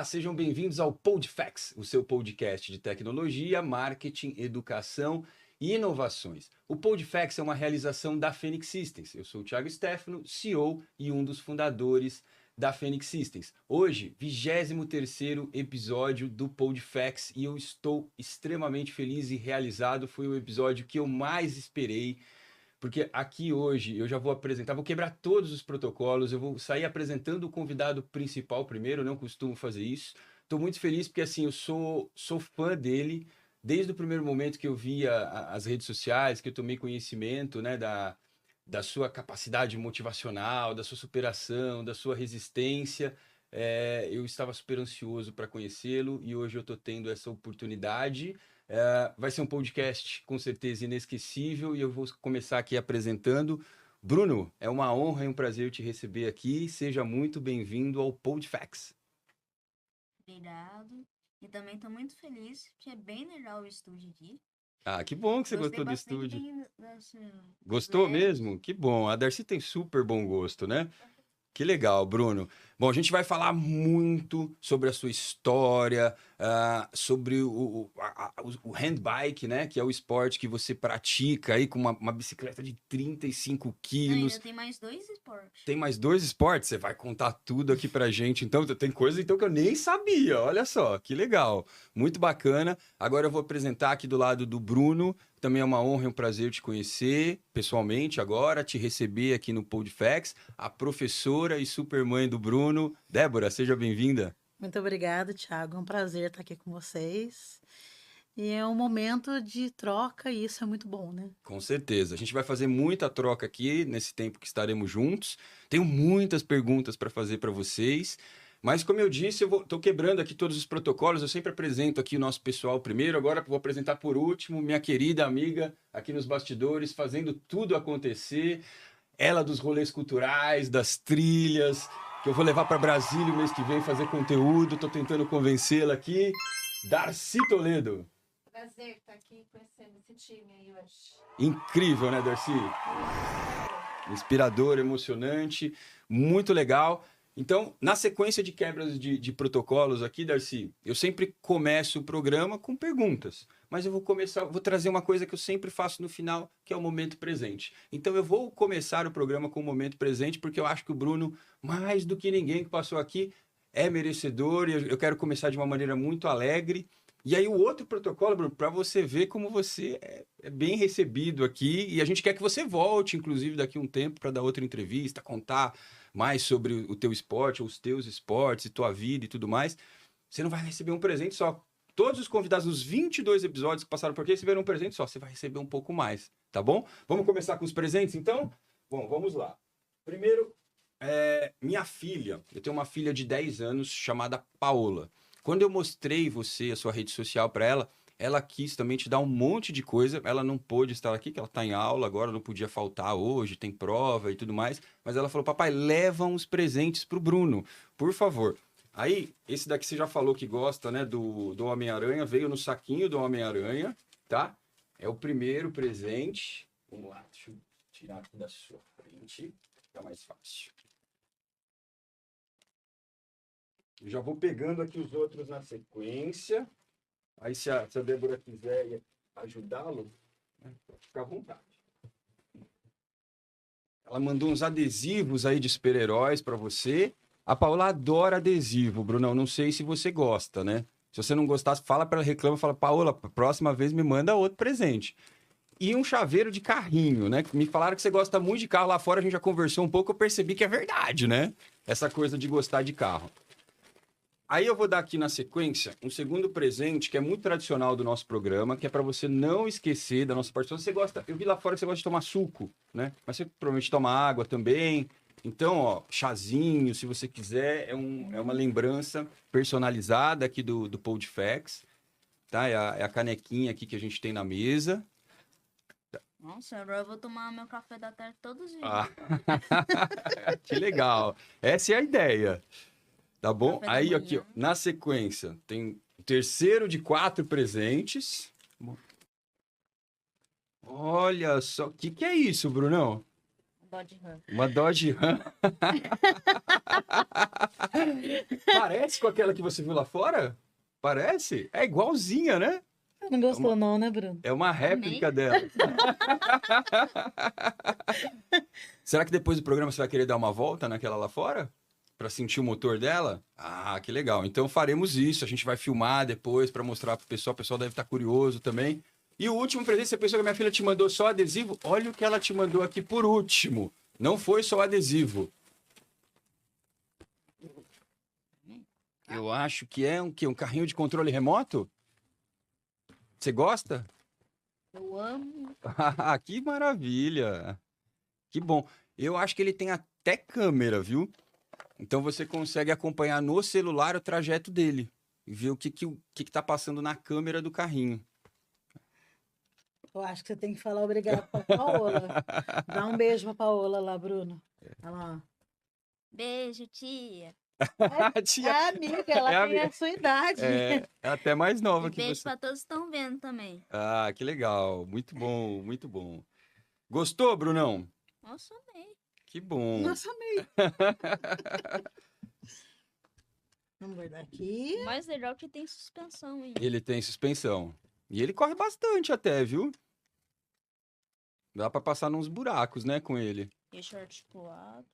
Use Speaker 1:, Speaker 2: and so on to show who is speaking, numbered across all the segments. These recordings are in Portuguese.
Speaker 1: sejam bem-vindos ao PodFacts, o seu podcast de tecnologia, marketing, educação e inovações. O PodFacts é uma realização da Phoenix Systems. Eu sou o Thiago Stefano, CEO e um dos fundadores da Phoenix Systems. Hoje, 23º episódio do PodFacts e eu estou extremamente feliz e realizado. Foi o episódio que eu mais esperei. Porque aqui hoje eu já vou apresentar, vou quebrar todos os protocolos, eu vou sair apresentando o convidado principal primeiro, eu não costumo fazer isso. Estou muito feliz porque assim, eu sou fã dele, desde o primeiro momento que eu vi as redes sociais, que eu tomei conhecimento, né, da sua capacidade motivacional, da sua superação, da sua resistência. Eu estava super ansioso para conhecê-lo e hoje eu estou tendo essa oportunidade. Vai ser um podcast com certeza inesquecível e eu vou começar aqui apresentando. Bruno, é uma honra e um prazer te receber aqui. Seja muito bem-vindo ao PodFacts.
Speaker 2: Obrigado. E também estou muito feliz, que é bem legal o estúdio aqui.
Speaker 1: Ah, que bom que você
Speaker 2: Gostei
Speaker 1: gostou do
Speaker 2: bastante
Speaker 1: estúdio.
Speaker 2: das
Speaker 1: Gostou
Speaker 2: LEDs.
Speaker 1: mesmo? Que bom. A Darcy tem super bom gosto, né? Que legal, Bruno. Bom, a gente vai falar muito sobre a sua história, sobre o handbike, né? Que é o esporte que você pratica aí com uma bicicleta de 35 quilos.
Speaker 2: Ainda tem mais 2 esportes.
Speaker 1: Tem mais 2 esportes? Você vai contar tudo aqui pra gente. Então, tem coisa então, que eu nem sabia. Olha só, que legal. Muito bacana. Agora eu vou apresentar aqui do lado do Bruno. Também é uma honra e um prazer te conhecer pessoalmente agora, te receber aqui no PodFacts. A professora e supermãe do Bruno, Débora, seja bem-vinda.
Speaker 3: Muito obrigada, Thiago. É um prazer estar aqui com vocês. E é um momento de troca e isso é muito bom, né?
Speaker 1: Com certeza. A gente vai fazer muita troca aqui nesse tempo que estaremos juntos. Tenho muitas perguntas para fazer para vocês. Mas, como eu disse, eu estou quebrando aqui todos os protocolos. Eu sempre apresento aqui o nosso pessoal primeiro. Agora vou apresentar por último minha querida amiga aqui nos bastidores, fazendo tudo acontecer. Ela dos rolês culturais, das trilhas, que eu vou levar para Brasília o mês que vem fazer conteúdo. Estou tentando convencê-la aqui. Darcy Toledo.
Speaker 4: Prazer estar aqui conhecendo esse time aí hoje.
Speaker 1: Incrível, né, Darcy? Inspirador, emocionante, muito legal. Então, na sequência de quebras de protocolos aqui, Darcy, eu sempre começo o programa com perguntas, mas eu vou trazer uma coisa que eu sempre faço no final, que é o momento presente. Então, eu vou começar o programa com o momento presente, porque eu acho que o Bruno, mais do que ninguém que passou aqui, é merecedor, e eu quero começar de uma maneira muito alegre. E aí o outro protocolo, Bruno, para você ver como você é bem recebido aqui, e a gente quer que você volte, inclusive, daqui a um tempo para dar outra entrevista, contar mais sobre o teu esporte, ou os teus esportes, e tua vida e tudo mais. Você não vai receber um presente só. Todos os convidados nos 22 episódios que passaram por aqui receberam um presente só. Você vai receber um pouco mais, tá bom? Vamos começar com os presentes, então? Bom, vamos lá. Primeiro, minha filha. Eu tenho uma filha de 10 anos chamada Paola. Quando eu mostrei você, a sua rede social para ela, ela quis também te dar um monte de coisa. Ela não pôde estar aqui, que ela está em aula agora, não podia faltar hoje, tem prova e tudo mais. Mas ela falou, papai, leva uns presentes pro Bruno, por favor. Aí, esse daqui você já falou que gosta, né, do Homem-Aranha, veio no saquinho do Homem-Aranha, tá? É o primeiro presente. Vamos lá, deixa eu tirar aqui da sua frente, fica mais fácil. Eu já vou pegando aqui os outros na sequência. Aí, se a Débora quiser ajudá-lo, né, fica à vontade. Ela mandou uns adesivos aí de super-heróis para você. A Paula adora adesivo, Brunão. Não sei se você gosta, né? Se você não gostar, fala para ela, reclama, fala, Paola, próxima vez me manda outro presente. E um chaveiro de carrinho, né? Me falaram que você gosta muito de carro. Lá fora a gente já conversou um pouco, eu percebi que é verdade, né? Essa coisa de gostar de carro. Aí eu vou dar aqui na sequência um segundo presente que é muito tradicional do nosso programa, que é para você não esquecer da nossa participação. Você gosta, eu vi lá fora que você gosta de tomar suco, né? Mas você provavelmente toma água também. Então, ó, chazinho, se você quiser, é uma lembrança personalizada aqui do PodFacts, tá? É a canequinha aqui que a gente tem na mesa.
Speaker 2: Nossa, agora eu vou tomar meu café da tarde todos os dias.
Speaker 1: Ah, que legal. Essa é a ideia. Tá bom?
Speaker 2: Café da
Speaker 1: Aí,
Speaker 2: manhã.
Speaker 1: aqui, ó, na sequência, tem o terceiro de 4 presentes. Olha só, o que é isso, Brunão?
Speaker 2: Dodge Ram.
Speaker 1: Uma Dodge Ram. Parece com aquela que você viu lá fora? Parece? É igualzinha, né?
Speaker 3: Não gostou não, né, Bruno?
Speaker 1: É uma réplica dela. Será que depois do programa você vai querer dar uma volta naquela lá fora? Pra sentir o motor dela? Ah, que legal. Então faremos isso. A gente vai filmar depois pra mostrar pro pessoal. O pessoal deve estar curioso também. E o último presente, você pensou que a minha filha te mandou só adesivo? Olha o que ela te mandou aqui por último. Não foi só adesivo. Eu acho que é um, um carrinho de controle remoto? Você gosta?
Speaker 2: Eu amo.
Speaker 1: Ah, que maravilha! Que bom. Eu acho que ele tem até câmera, viu? Então você consegue acompanhar no celular o trajeto dele e ver o que tá passando na câmera do carrinho.
Speaker 3: Eu acho que você tem que falar obrigado pra Paola. Dá um beijo pra Paola lá, Bruno. Olha lá.
Speaker 2: Beijo, tia.
Speaker 1: Tia,
Speaker 3: É amiga, ela
Speaker 1: É
Speaker 3: tem
Speaker 1: amiga.
Speaker 3: a sua idade.
Speaker 1: é até mais nova
Speaker 2: E
Speaker 1: que
Speaker 2: beijo
Speaker 1: você.
Speaker 2: pra todos que estão vendo também.
Speaker 1: Ah, que legal. Muito bom, muito bom. Gostou, Brunão?
Speaker 2: Nossa, amei.
Speaker 1: Que bom.
Speaker 3: Nossa, amei. Vamos guardar aqui.
Speaker 2: O mais legal é que tem suspensão ainda.
Speaker 1: Ele tem suspensão. E ele corre bastante até, viu? Dá pra passar nos buracos, né, com ele.
Speaker 2: Deixa articulado.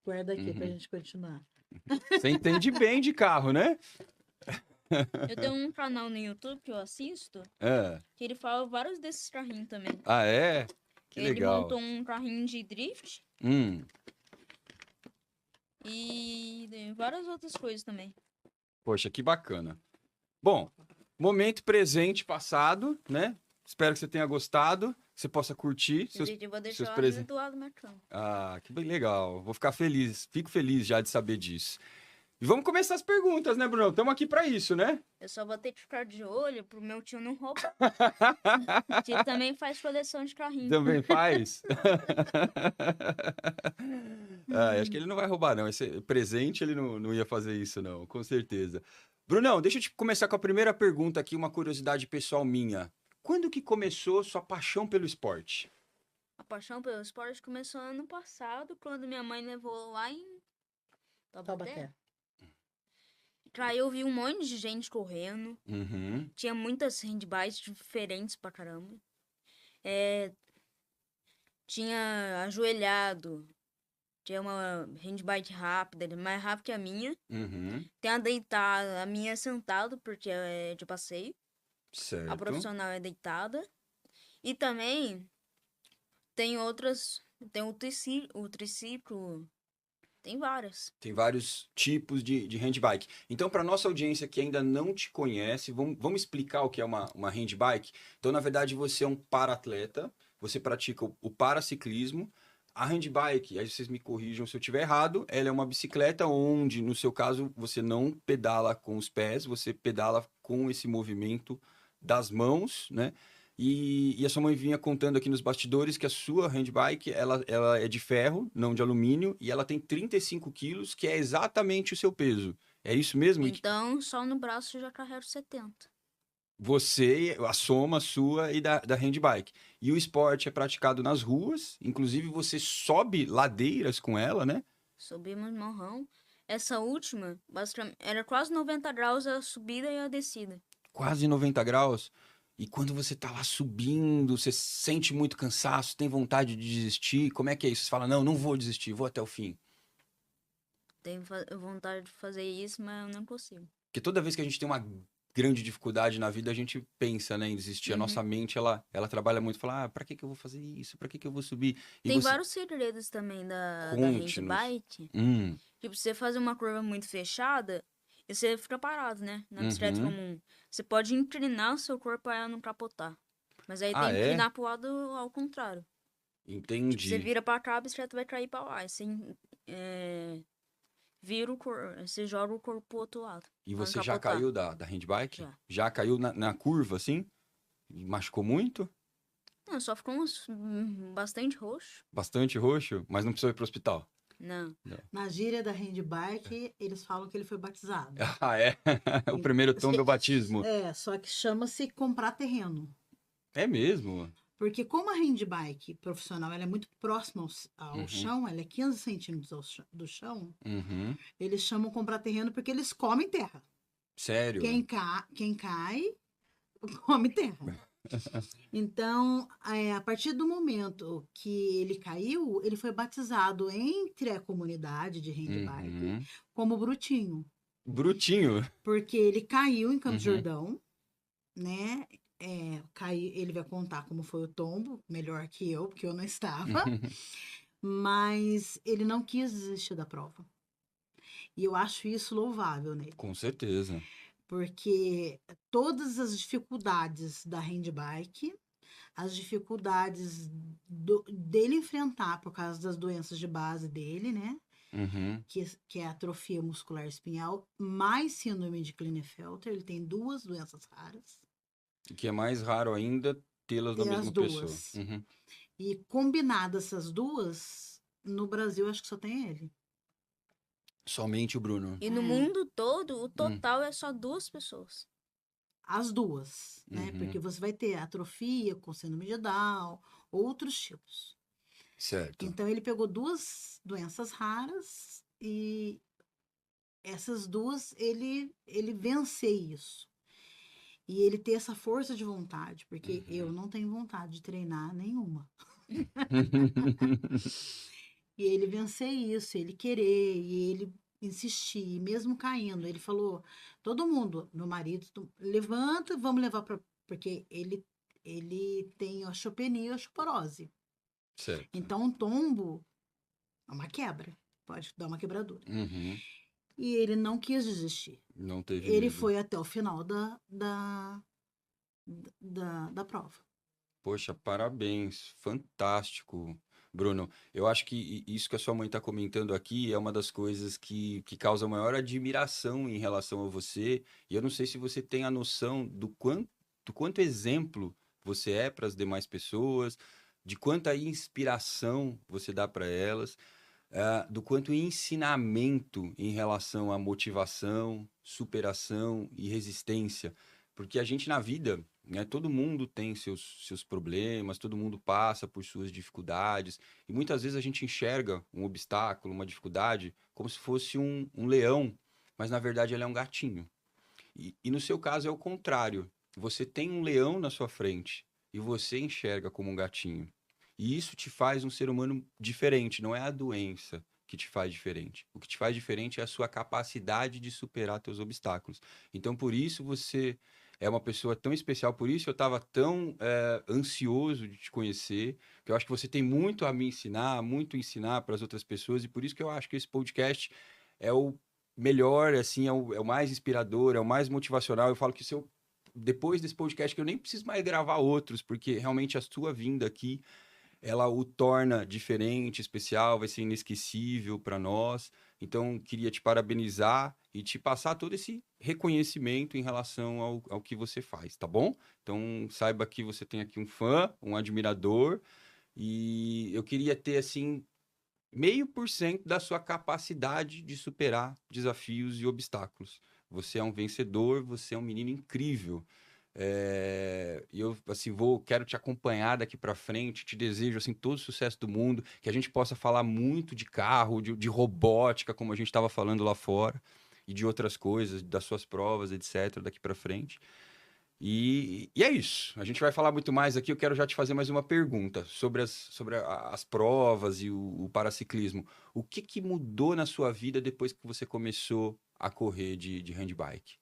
Speaker 3: Guarda aqui pra
Speaker 1: Uhum.
Speaker 3: gente continuar.
Speaker 1: Você entende bem de carro, né?
Speaker 2: Eu tenho um canal no YouTube que eu assisto,
Speaker 1: É.
Speaker 2: que ele fala vários desses carrinhos também.
Speaker 1: Ah, é? Que
Speaker 2: Ele
Speaker 1: legal.
Speaker 2: montou um carrinho de drift e várias outras coisas também.
Speaker 1: Poxa, que bacana. Bom, momento presente passado, né? Espero que você tenha gostado, que você possa curtir seus...
Speaker 2: Eu vou
Speaker 1: seus
Speaker 2: deixar
Speaker 1: presentes.
Speaker 2: do lado do meu cama.
Speaker 1: Ah, que bem legal. Vou ficar feliz. Fico feliz já de saber disso. E vamos começar as perguntas, né, Bruno? Estamos aqui para isso, né?
Speaker 2: Eu só vou ter que ficar de olho pro meu tio não roubar. O tio também faz coleção de carrinho.
Speaker 1: Também faz? Ah, acho que ele não vai roubar, não. Esse presente ele não ia fazer isso, não, com certeza. Brunão, deixa eu te começar com a primeira pergunta aqui, uma curiosidade pessoal minha. Quando que começou sua paixão pelo esporte?
Speaker 2: A paixão pelo esporte começou ano passado, quando minha mãe levou lá em Taubaté.
Speaker 3: Taubaté.
Speaker 2: Aí eu vi um monte de gente correndo.
Speaker 1: Uhum,
Speaker 2: Tinha muitas handbikes diferentes pra caramba. Tinha ajoelhado. Tinha uma handbike rápida, mais rápida que a minha.
Speaker 1: uhum,
Speaker 2: Tem a deitada, a minha é sentada, porque é de passeio.
Speaker 1: certo.
Speaker 2: A profissional é deitada. E também tem outras. Tem o triciclo. Tem várias.
Speaker 1: Tem vários tipos de handbike. Então, para nossa audiência que ainda não te conhece, vamos explicar o que é uma handbike. Então, na verdade, você é um para-atleta, você pratica o paraciclismo. A handbike, aí vocês me corrijam se eu estiver errado, ela é uma bicicleta onde, no seu caso, você não pedala com os pés, você pedala com esse movimento das mãos, né? E a sua mãe vinha contando aqui nos bastidores que a sua handbike, ela é de ferro, não de alumínio, e ela tem 35 quilos, que é exatamente o seu peso. É isso mesmo?
Speaker 2: Então, só no braço eu já carrego 70.
Speaker 1: Você, a soma sua e da handbike. E o esporte é praticado nas ruas, inclusive você sobe ladeiras com ela, né?
Speaker 2: Subimos morrão. Essa última, basicamente, era quase 90 graus a subida e a descida.
Speaker 1: Quase 90 graus. E quando você tá lá subindo, você sente muito cansaço, tem vontade de desistir, como é que é isso? Você fala, não vou desistir, vou até o fim.
Speaker 2: Tenho vontade de fazer isso, mas eu não consigo.
Speaker 1: Porque toda vez que a gente tem uma grande dificuldade na vida, a gente pensa, né, em desistir. A
Speaker 2: Uhum.
Speaker 1: nossa mente, ela trabalha muito, fala, pra que eu vou fazer isso? Pra que eu vou subir? E
Speaker 2: Tem
Speaker 1: você...
Speaker 2: vários segredos também da
Speaker 1: Conte-nos.
Speaker 2: handbike. Tipo, você fazer uma curva muito fechada e você fica parado, né? Na bicicleta
Speaker 1: Uhum.
Speaker 2: comum. Você pode inclinar o seu corpo para ela não capotar. Mas aí
Speaker 1: Ah,
Speaker 2: tem que
Speaker 1: é?
Speaker 2: inclinar pro lado ao contrário.
Speaker 1: Entendi.
Speaker 2: Você vira pra cá, a bicicleta vai cair pra lá. Aí você vira o corpo, você joga o corpo pro outro lado.
Speaker 1: E
Speaker 2: pra não
Speaker 1: você já
Speaker 2: capotar.
Speaker 1: caiu da handbike?
Speaker 2: Já.
Speaker 1: Já caiu na curva, assim? E machucou muito?
Speaker 2: Não, só ficou bastante roxo.
Speaker 1: Bastante roxo? Mas não precisou ir pro hospital?
Speaker 2: Não.
Speaker 3: Na gíria da handbike, eles falam que ele foi batizado.
Speaker 1: Ah, é? O primeiro tom do batismo.
Speaker 3: É, só que chama-se comprar terreno.
Speaker 1: É mesmo?
Speaker 3: Porque como a handbike profissional ela é muito próxima ao
Speaker 1: Uhum.
Speaker 3: chão, ela é 15 centímetros do chão,
Speaker 1: Uhum.
Speaker 3: eles chamam comprar terreno porque eles comem terra.
Speaker 1: Sério?
Speaker 3: Quem cai, come terra. Então, a partir do momento que ele caiu, ele foi batizado entre a comunidade de handbike
Speaker 1: Uhum.
Speaker 3: como Brutinho.
Speaker 1: Brutinho.
Speaker 3: Porque ele caiu em Campos do
Speaker 1: Uhum.
Speaker 3: Jordão, né? Ele vai contar como foi o tombo, melhor que eu, porque eu não estava. Mas ele não quis desistir da prova. E eu acho isso louvável nele.
Speaker 1: Com certeza.
Speaker 3: Porque todas as dificuldades da handbike, as dificuldades dele enfrentar por causa das doenças de base dele, né?
Speaker 1: Uhum.
Speaker 3: Que é a atrofia muscular espinhal, mais síndrome de Klinefelter. Ele tem 2 doenças raras.
Speaker 1: Que é mais raro ainda tê-las na
Speaker 3: Ter as
Speaker 1: mesma pessoa.
Speaker 3: duas.
Speaker 1: Uhum.
Speaker 3: E combinadas essas duas, no Brasil acho que só tem ele.
Speaker 1: Somente o Bruno.
Speaker 2: E no mundo todo, o total é só 2 pessoas.
Speaker 3: As duas, né?
Speaker 1: Uhum.
Speaker 3: Porque você vai ter atrofia com síndrome de Down, outros tipos.
Speaker 1: Certo.
Speaker 3: Então ele pegou 2 doenças raras e essas duas ele vencer isso. E ele ter essa força de vontade, porque eu não tenho vontade de treinar nenhuma. E ele vencer isso, ele querer, e ele insistir, mesmo caindo. Ele falou, todo mundo, meu marido, levanta, vamos levar para... Porque ele tem osteopenia e osteoporose.
Speaker 1: Certo.
Speaker 3: Então, um tombo é uma quebra, pode dar uma quebradura.
Speaker 1: Uhum.
Speaker 3: E ele não quis desistir.
Speaker 1: Não teve
Speaker 3: Ele
Speaker 1: medo.
Speaker 3: foi até o final da prova.
Speaker 1: Poxa, parabéns. Fantástico, Bruno. Eu acho que isso que a sua mãe está comentando aqui é uma das coisas que causa maior admiração em relação a você. E eu não sei se você tem a noção do quanto exemplo você é para as demais pessoas, de quanta inspiração você dá para elas, do quanto ensinamento em relação à motivação, superação e resistência. Porque a gente na vida, né, todo mundo tem seus problemas, todo mundo passa por suas dificuldades, e muitas vezes a gente enxerga um obstáculo, uma dificuldade, como se fosse um leão, mas na verdade ele é um gatinho. E no seu caso é o contrário. Você tem um leão na sua frente e você enxerga como um gatinho. E isso te faz um ser humano diferente, não é a doença que te faz diferente. O que te faz diferente é a sua capacidade de superar teus obstáculos. Então, por isso você é uma pessoa tão especial, por isso eu estava tão ansioso de te conhecer, que eu acho que você tem muito a me ensinar, muito a ensinar para as outras pessoas, e por isso que eu acho que esse podcast é o melhor, assim, é o mais inspirador, é o mais motivacional. Eu falo que depois desse podcast que eu nem preciso mais gravar outros, porque realmente a sua vinda aqui ela o torna diferente, especial, vai ser inesquecível para nós. Então, queria te parabenizar e te passar todo esse reconhecimento em relação ao que você faz, tá bom? Então, saiba que você tem aqui um fã, um admirador, e eu queria ter, assim, 0,5% da sua capacidade de superar desafios e obstáculos. Você é um vencedor, você é um menino incrível. E eu assim quero te acompanhar daqui para frente, te desejo assim todo o sucesso do mundo, que a gente possa falar muito de carro, de robótica, como a gente estava falando lá fora, e de outras coisas, das suas provas, etc, daqui para frente. E é isso. A gente vai falar muito mais aqui. Eu quero já te fazer mais uma pergunta sobre as provas e o paraciclismo. O que mudou na sua vida depois que você começou a correr de handbike?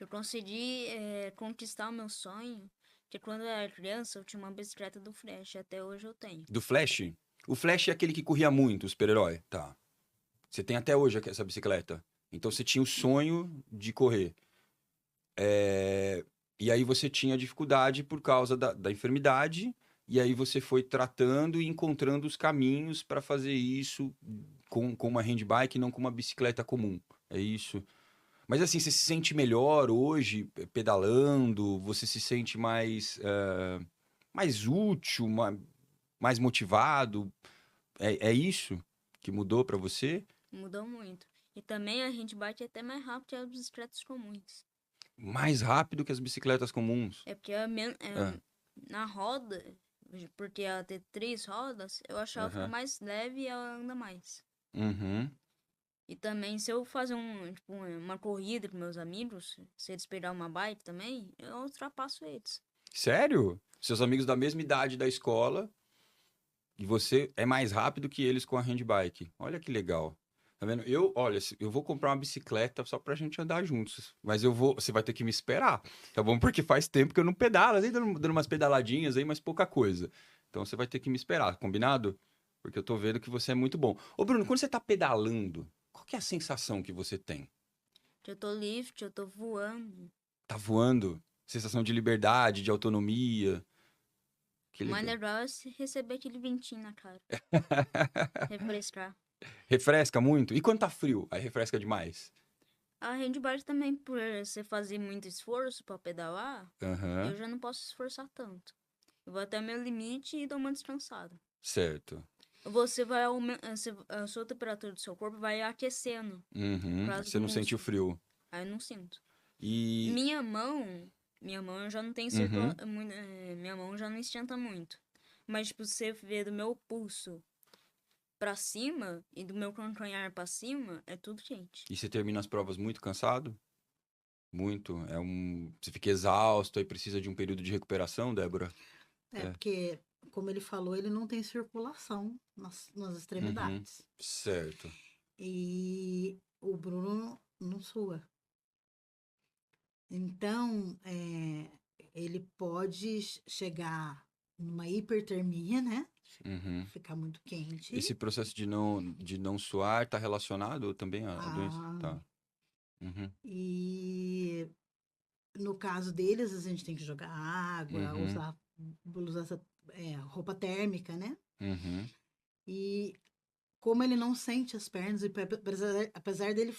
Speaker 2: Eu consegui conquistar o meu sonho, que quando eu era criança eu tinha uma bicicleta do Flash, até hoje eu tenho.
Speaker 1: Do Flash? O Flash é aquele que corria muito, o super-herói. Tá. Você tem até hoje essa bicicleta. Então você tinha o sonho de correr. E aí você tinha dificuldade por causa da enfermidade. E aí você foi tratando e encontrando os caminhos para fazer isso com uma handbike e não com uma bicicleta comum. É isso. Mas assim, você se sente melhor hoje pedalando? Você se sente mais útil, mais motivado? É isso que mudou para você?
Speaker 2: Mudou muito. E também a handbike é até mais rápido que as bicicletas comuns.
Speaker 1: Mais rápido que as bicicletas comuns.
Speaker 2: É porque
Speaker 1: Ah.
Speaker 2: na roda porque ela tem 3 rodas, eu acho ela fica
Speaker 1: Aham.
Speaker 2: mais leve e ela anda mais.
Speaker 1: Uhum.
Speaker 2: E também, se eu fazer uma corrida com meus amigos, se eles pegarem uma bike também, eu ultrapasso eles.
Speaker 1: Sério? Seus amigos da mesma idade da escola e você é mais rápido que eles com a handbike. Olha que legal. Tá vendo? Olha, eu vou comprar uma bicicleta só pra gente andar juntos. Mas você vai ter que me esperar, tá bom? Porque faz tempo que eu não pedalo, às vezes dando umas pedaladinhas aí, mas pouca coisa. Então você vai ter que me esperar, combinado? Porque eu tô vendo que você é muito bom. Ô, Bruno, quando você tá pedalando, qual que é a sensação que você tem?
Speaker 2: Que eu tô livre, que eu tô voando.
Speaker 1: Tá voando? Sensação de liberdade, de autonomia? Que
Speaker 2: O mais
Speaker 1: legal.
Speaker 2: legal é se receber aquele ventinho na cara. Refrescar.
Speaker 1: Refresca muito? E quando tá frio? Aí refresca demais?
Speaker 2: A handbike também, por você fazer muito esforço pra pedalar,
Speaker 1: Aham,
Speaker 2: eu já não posso esforçar tanto. Eu vou até meu limite e dou uma descansada.
Speaker 1: certo.
Speaker 2: Você vai a sua temperatura do seu corpo vai aquecendo
Speaker 1: Uhum.
Speaker 2: por causa
Speaker 1: Você
Speaker 2: do
Speaker 1: não sente o
Speaker 2: músculo.
Speaker 1: frio.
Speaker 2: Aí eu não sinto.
Speaker 1: E.
Speaker 2: Minha mão eu já não tem
Speaker 1: Uhum.
Speaker 2: minha mão já não esquenta muito. Mas tipo, você vê do meu pulso pra cima e do meu calcanhar pra cima, é tudo quente.
Speaker 1: E você termina as provas muito cansado? Muito. Você fica exausto e precisa de um período de recuperação, Débora? É.
Speaker 3: Porque, como ele falou, ele não tem circulação nas
Speaker 1: Uhum.
Speaker 3: extremidades.
Speaker 1: Certo.
Speaker 3: E o Bruno não sua. Então, ele pode chegar numa hipertermia, né?
Speaker 1: Uhum.
Speaker 3: Ficar muito quente.
Speaker 1: Esse processo de não suar tá relacionado também à doença?
Speaker 3: Ah,
Speaker 1: Tá. Uhum.
Speaker 3: e no caso deles, a gente tem que jogar água,
Speaker 1: Uhum.
Speaker 3: usar roupa térmica, né?
Speaker 1: Uhum.
Speaker 3: E como ele não sente as pernas, e apesar dele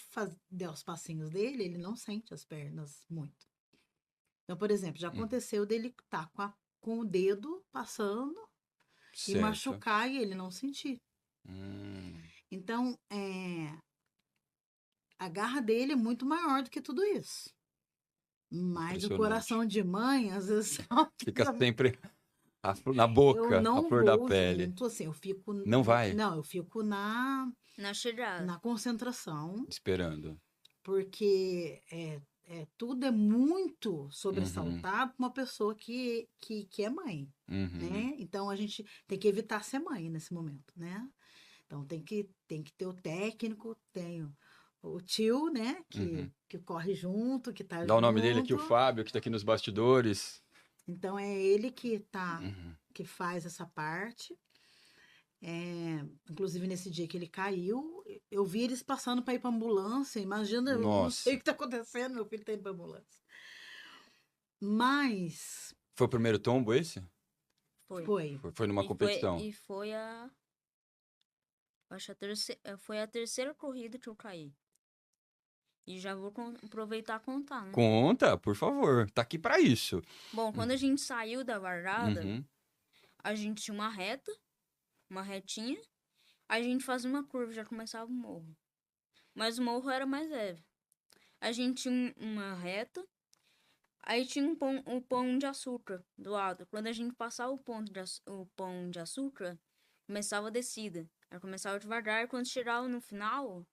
Speaker 3: dar os passinhos dele, ele não sente as pernas muito. Então, por exemplo, já
Speaker 1: Uhum.
Speaker 3: aconteceu dele estar com o dedo passando e
Speaker 1: Certo.
Speaker 3: machucar e ele não sentir.
Speaker 1: Hum.
Speaker 3: Então, a garra dele é muito maior do que tudo isso. Mas o
Speaker 1: Impressionante.
Speaker 3: coração de mãe, às vezes,
Speaker 1: Fica sempre na
Speaker 3: eu
Speaker 1: boca, a
Speaker 3: não
Speaker 1: flor da
Speaker 3: vou
Speaker 1: pele.
Speaker 3: junto, assim, eu fico.
Speaker 1: Não vai?
Speaker 3: Não, eu fico
Speaker 2: Na chegada.
Speaker 3: na concentração,
Speaker 1: Esperando.
Speaker 3: porque tudo é muito
Speaker 1: Uhum.
Speaker 3: sobressaltado para uma pessoa que é mãe,
Speaker 1: Uhum.
Speaker 3: né? Então a gente tem que evitar ser mãe nesse momento, né? Então tem que ter o técnico, tem o tio, né?
Speaker 1: Uhum.
Speaker 3: Que corre junto, que tá
Speaker 1: Dá o nome dele aqui, o
Speaker 3: junto.
Speaker 1: Fábio, que tá aqui nos bastidores.
Speaker 3: Então é ele
Speaker 1: Uhum.
Speaker 3: que faz essa parte. Inclusive nesse dia que ele caiu, eu vi eles passando para ir para ambulância. Imagina, eu não sei
Speaker 1: Nossa.
Speaker 3: o que tá acontecendo, meu filho tá indo para ambulância. Mas
Speaker 1: Foi o primeiro tombo esse?
Speaker 2: Foi.
Speaker 1: Foi numa competição?
Speaker 2: E foi acho foi a terceira corrida que eu caí. E já vou aproveitar e contar, né?
Speaker 1: Conta, por favor. Tá aqui pra isso.
Speaker 2: Bom, quando a gente saiu da varada,
Speaker 1: Uhum.
Speaker 2: a gente tinha uma retinha. A gente fazia uma curva, já começava o morro. Mas o morro era mais leve. A gente tinha uma reta, aí tinha um pão de açúcar do lado. Quando a gente passava o pão de açúcar, começava a descida. Aí começava devagar, quando chegava no final,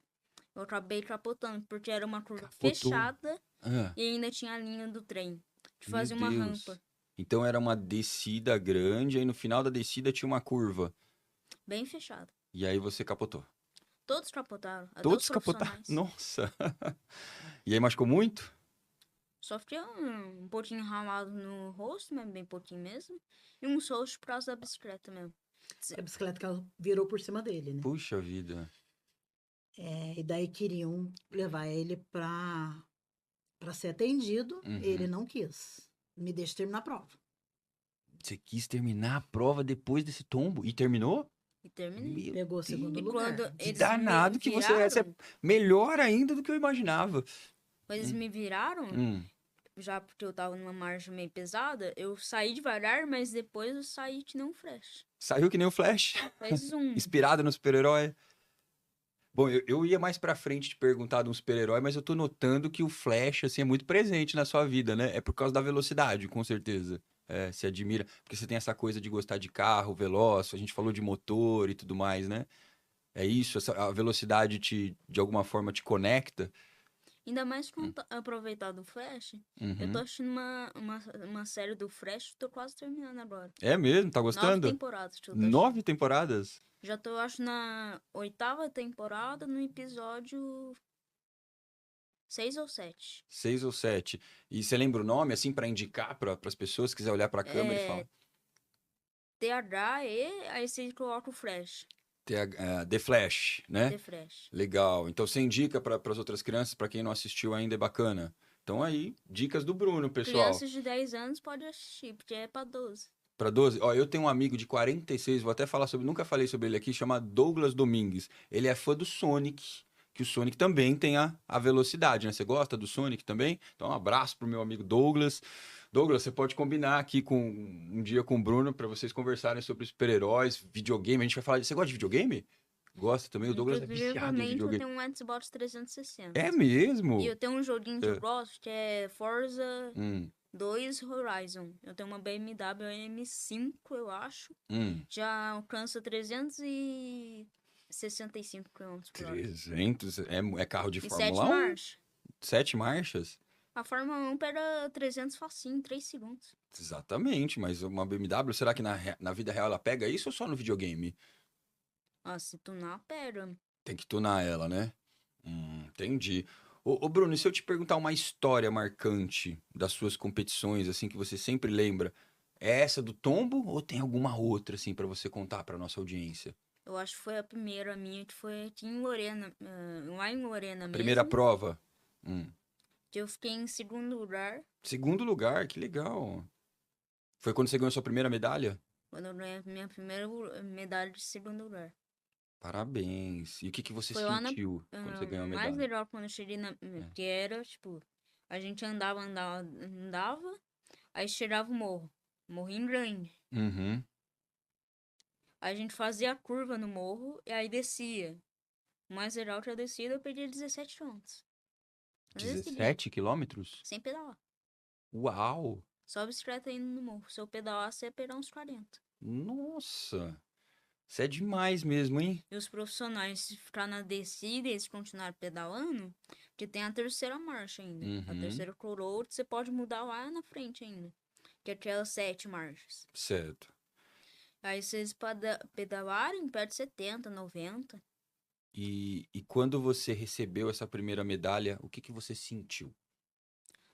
Speaker 2: eu acabei capotando, porque era uma curva
Speaker 1: Capotou.
Speaker 2: fechada
Speaker 1: Ah,
Speaker 2: e ainda tinha a linha do trem. De
Speaker 1: meu
Speaker 2: fazer uma
Speaker 1: Deus.
Speaker 2: rampa
Speaker 1: Então era uma descida grande, aí no final da descida tinha uma curva.
Speaker 2: bem fechada.
Speaker 1: E aí você capotou.
Speaker 2: Todos capotaram, até
Speaker 1: Todos
Speaker 2: os
Speaker 1: capotaram.
Speaker 2: profissionais.
Speaker 1: Nossa. E aí machucou muito?
Speaker 2: Só fiquei um pouquinho ralado no rosto, mas bem pouquinho mesmo. E um roxo por causa da bicicleta mesmo.
Speaker 3: a bicicleta que ela virou por cima dele, né?
Speaker 1: Puxa vida.
Speaker 3: E daí queriam levar ele para ser atendido.
Speaker 1: Uhum.
Speaker 3: Ele não quis. Me deixa terminar a prova.
Speaker 1: Você quis terminar a prova depois desse tombo? E terminou?
Speaker 2: E terminei.
Speaker 1: Meu
Speaker 3: Pegou o segundo
Speaker 2: E
Speaker 3: lugar.
Speaker 2: quando
Speaker 1: Que
Speaker 2: eles
Speaker 1: danado
Speaker 2: me
Speaker 1: que você é. Você é
Speaker 2: viraram,
Speaker 1: melhor ainda do que eu imaginava.
Speaker 2: quando eles me viraram, já porque eu tava numa margem meio pesada, eu saí devagar, mas depois eu saí que nem um flash.
Speaker 1: Saiu que nem o Flash.
Speaker 2: Fez
Speaker 1: Inspirado no super-herói. Bom, eu ia mais pra frente te perguntar de um super-herói, mas eu tô notando que o Flash, assim, é muito presente na sua vida, né? É por causa da velocidade, com certeza. se admira, porque você tem essa coisa de gostar de carro, veloz, a gente falou de motor e tudo mais, né? É isso, a velocidade de alguma forma te conecta.
Speaker 2: Ainda mais com
Speaker 1: Hum.
Speaker 2: aproveitar do Flash. Eu tô
Speaker 1: Uhum.
Speaker 2: assistindo uma série do Flash, tô quase terminando agora.
Speaker 1: É mesmo? Tá
Speaker 2: 9
Speaker 1: gostando?
Speaker 2: temporadas que eu tô
Speaker 1: 9
Speaker 2: assistindo.
Speaker 1: temporadas?
Speaker 2: Já tô, acho, na 8ª temporada, no episódio 6 ou 7.
Speaker 1: 6 ou 7. E você lembra o nome, assim, pra indicar para as pessoas, se quiser olhar pra câmera e falar?
Speaker 2: THE, aí você coloca o Flash.
Speaker 1: The Flash, né?
Speaker 2: The Flash.
Speaker 1: Legal. Então você indica para as outras crianças, para quem não assistiu ainda, é bacana. Então aí, dicas do Bruno, pessoal.
Speaker 2: Crianças de 10 anos podem assistir, porque é pra 12.
Speaker 1: Para 12. Ó, eu tenho um amigo de 46, vou até falar sobre, nunca falei sobre ele aqui, chama Douglas Domingues. Ele é fã do Sonic, que o Sonic também tem a velocidade, né? Você gosta do Sonic também? Então um abraço pro meu amigo Douglas. Douglas, você pode combinar aqui com um dia com o Bruno para vocês conversarem sobre super-heróis, videogame. A gente vai falar de... Você gosta de videogame? Gosta também? O Douglas é viciado em
Speaker 2: Inclusive, eu
Speaker 1: videogame.
Speaker 2: tenho um Xbox 360.
Speaker 1: É
Speaker 2: E
Speaker 1: mesmo?
Speaker 2: eu tenho um joguinho que eu
Speaker 1: É.
Speaker 2: gosto, que é Forza
Speaker 1: Hum,
Speaker 2: 2 Horizon. Eu tenho uma BMW M5, eu acho.
Speaker 1: hum.
Speaker 2: Já alcança 365 km por hora.
Speaker 1: 300? É carro de
Speaker 2: E 7
Speaker 1: Fórmula 1?
Speaker 2: marchas.
Speaker 1: 7 marchas?
Speaker 2: A Fórmula 1 pega 300 facinho, em 3 segundos.
Speaker 1: Exatamente, mas uma BMW, será que na vida real ela pega isso ou só no videogame?
Speaker 2: Ah, se tunar, pega.
Speaker 1: Tem que tunar ela, né? Entendi. Ô, Bruno, e se eu te perguntar uma história marcante das suas competições, assim, que você sempre lembra, é essa do tombo ou tem alguma outra, assim, pra você contar pra nossa audiência?
Speaker 2: Eu acho que foi a primeira minha, que foi aqui em Lorena, lá em Lorena
Speaker 1: Primeira
Speaker 2: mesmo.
Speaker 1: prova? Hum.
Speaker 2: Que eu fiquei em segundo lugar,
Speaker 1: Segundo lugar, que legal. Foi quando você ganhou a sua primeira medalha?
Speaker 2: quando eu ganhei a minha primeira medalha de segundo lugar.
Speaker 1: Parabéns. E o que você
Speaker 2: Foi lá na.
Speaker 1: sentiu quando você ganhou a
Speaker 2: Mais
Speaker 1: medalha?
Speaker 2: legal quando eu cheguei na. Porque era, tipo, a gente andava, aí chegava o morro. Morrinho grande.
Speaker 1: Uhum.
Speaker 2: Aí a gente fazia a curva no morro e aí descia. O mais legal que eu descia, eu perdi 17 quilômetros. Mas eu segui,
Speaker 1: 17 quilômetros?
Speaker 2: sem pedalar.
Speaker 1: Uau!
Speaker 2: Só bicicleta indo no morro. Se eu pedalasse, você ia pegar uns 40.
Speaker 1: Nossa! Isso é demais mesmo, hein?
Speaker 2: E os profissionais, se ficar na descida e eles continuarem pedalando, porque tem a terceira marcha ainda. A
Speaker 1: Uhum.
Speaker 2: terceira coroa, você pode mudar lá na frente ainda. Que é aquelas 7 marchas.
Speaker 1: Certo.
Speaker 2: Aí vocês pedalarem perto de 70, 90.
Speaker 1: E quando você recebeu essa primeira medalha, o que você sentiu?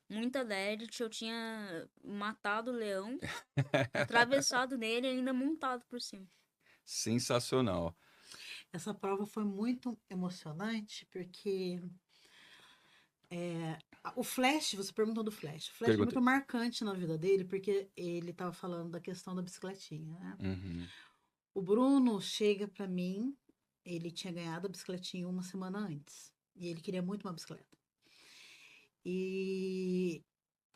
Speaker 2: Muita alegre, que eu tinha matado o leão, atravessado nele e ainda montado por cima.
Speaker 1: Sensacional.
Speaker 3: Essa prova foi muito emocionante, porque o Flash, você perguntou do Flash. O Flash é
Speaker 1: Perguntei.
Speaker 3: muito marcante na vida dele, porque ele estava falando da questão da bicicletinha, né?
Speaker 1: Uhum.
Speaker 3: O Bruno chega para mim, ele tinha ganhado a bicicletinha uma semana antes. E ele queria muito uma bicicleta. E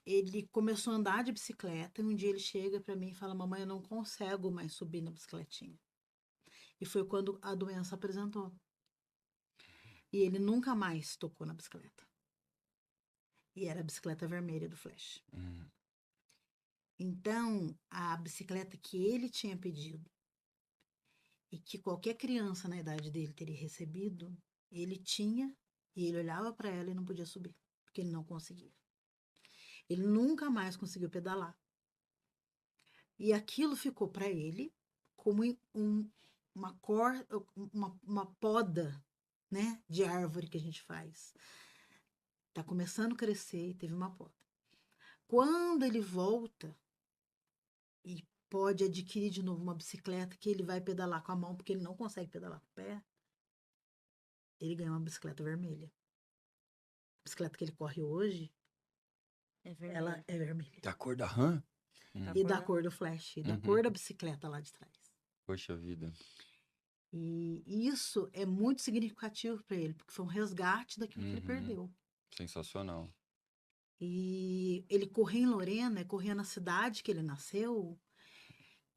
Speaker 3: ele começou a andar de bicicleta e um dia ele chega para mim e fala: "Mamãe, eu não consigo mais subir na bicicletinha". E foi quando a doença apresentou. E ele nunca mais tocou na bicicleta. E era a bicicleta vermelha do Flash.
Speaker 1: Uhum.
Speaker 3: Então, a bicicleta que ele tinha pedido e que qualquer criança na idade dele teria recebido, ele tinha e ele olhava para ela e não podia subir, porque ele não conseguia. Ele nunca mais conseguiu pedalar. E aquilo ficou para ele como uma poda, né, de árvore que a gente faz. Tá começando a crescer e teve uma poda. Quando ele volta e pode adquirir de novo uma bicicleta que ele vai pedalar com a mão, porque ele não consegue pedalar com o pé, ele ganhou uma bicicleta vermelha. A bicicleta que ele corre hoje,
Speaker 2: É verdade.
Speaker 3: ela é vermelha.
Speaker 1: Da cor da rã?
Speaker 2: Da
Speaker 3: E da
Speaker 2: cor
Speaker 3: cor do Flash, e da
Speaker 1: Uhum.
Speaker 3: cor da bicicleta lá de trás.
Speaker 1: Poxa vida.
Speaker 3: E isso é muito significativo para ele, porque foi um resgate daquilo que ele
Speaker 1: Uhum.
Speaker 3: perdeu.
Speaker 1: Sensacional.
Speaker 3: E ele corria em Lorena, corria na cidade que ele nasceu,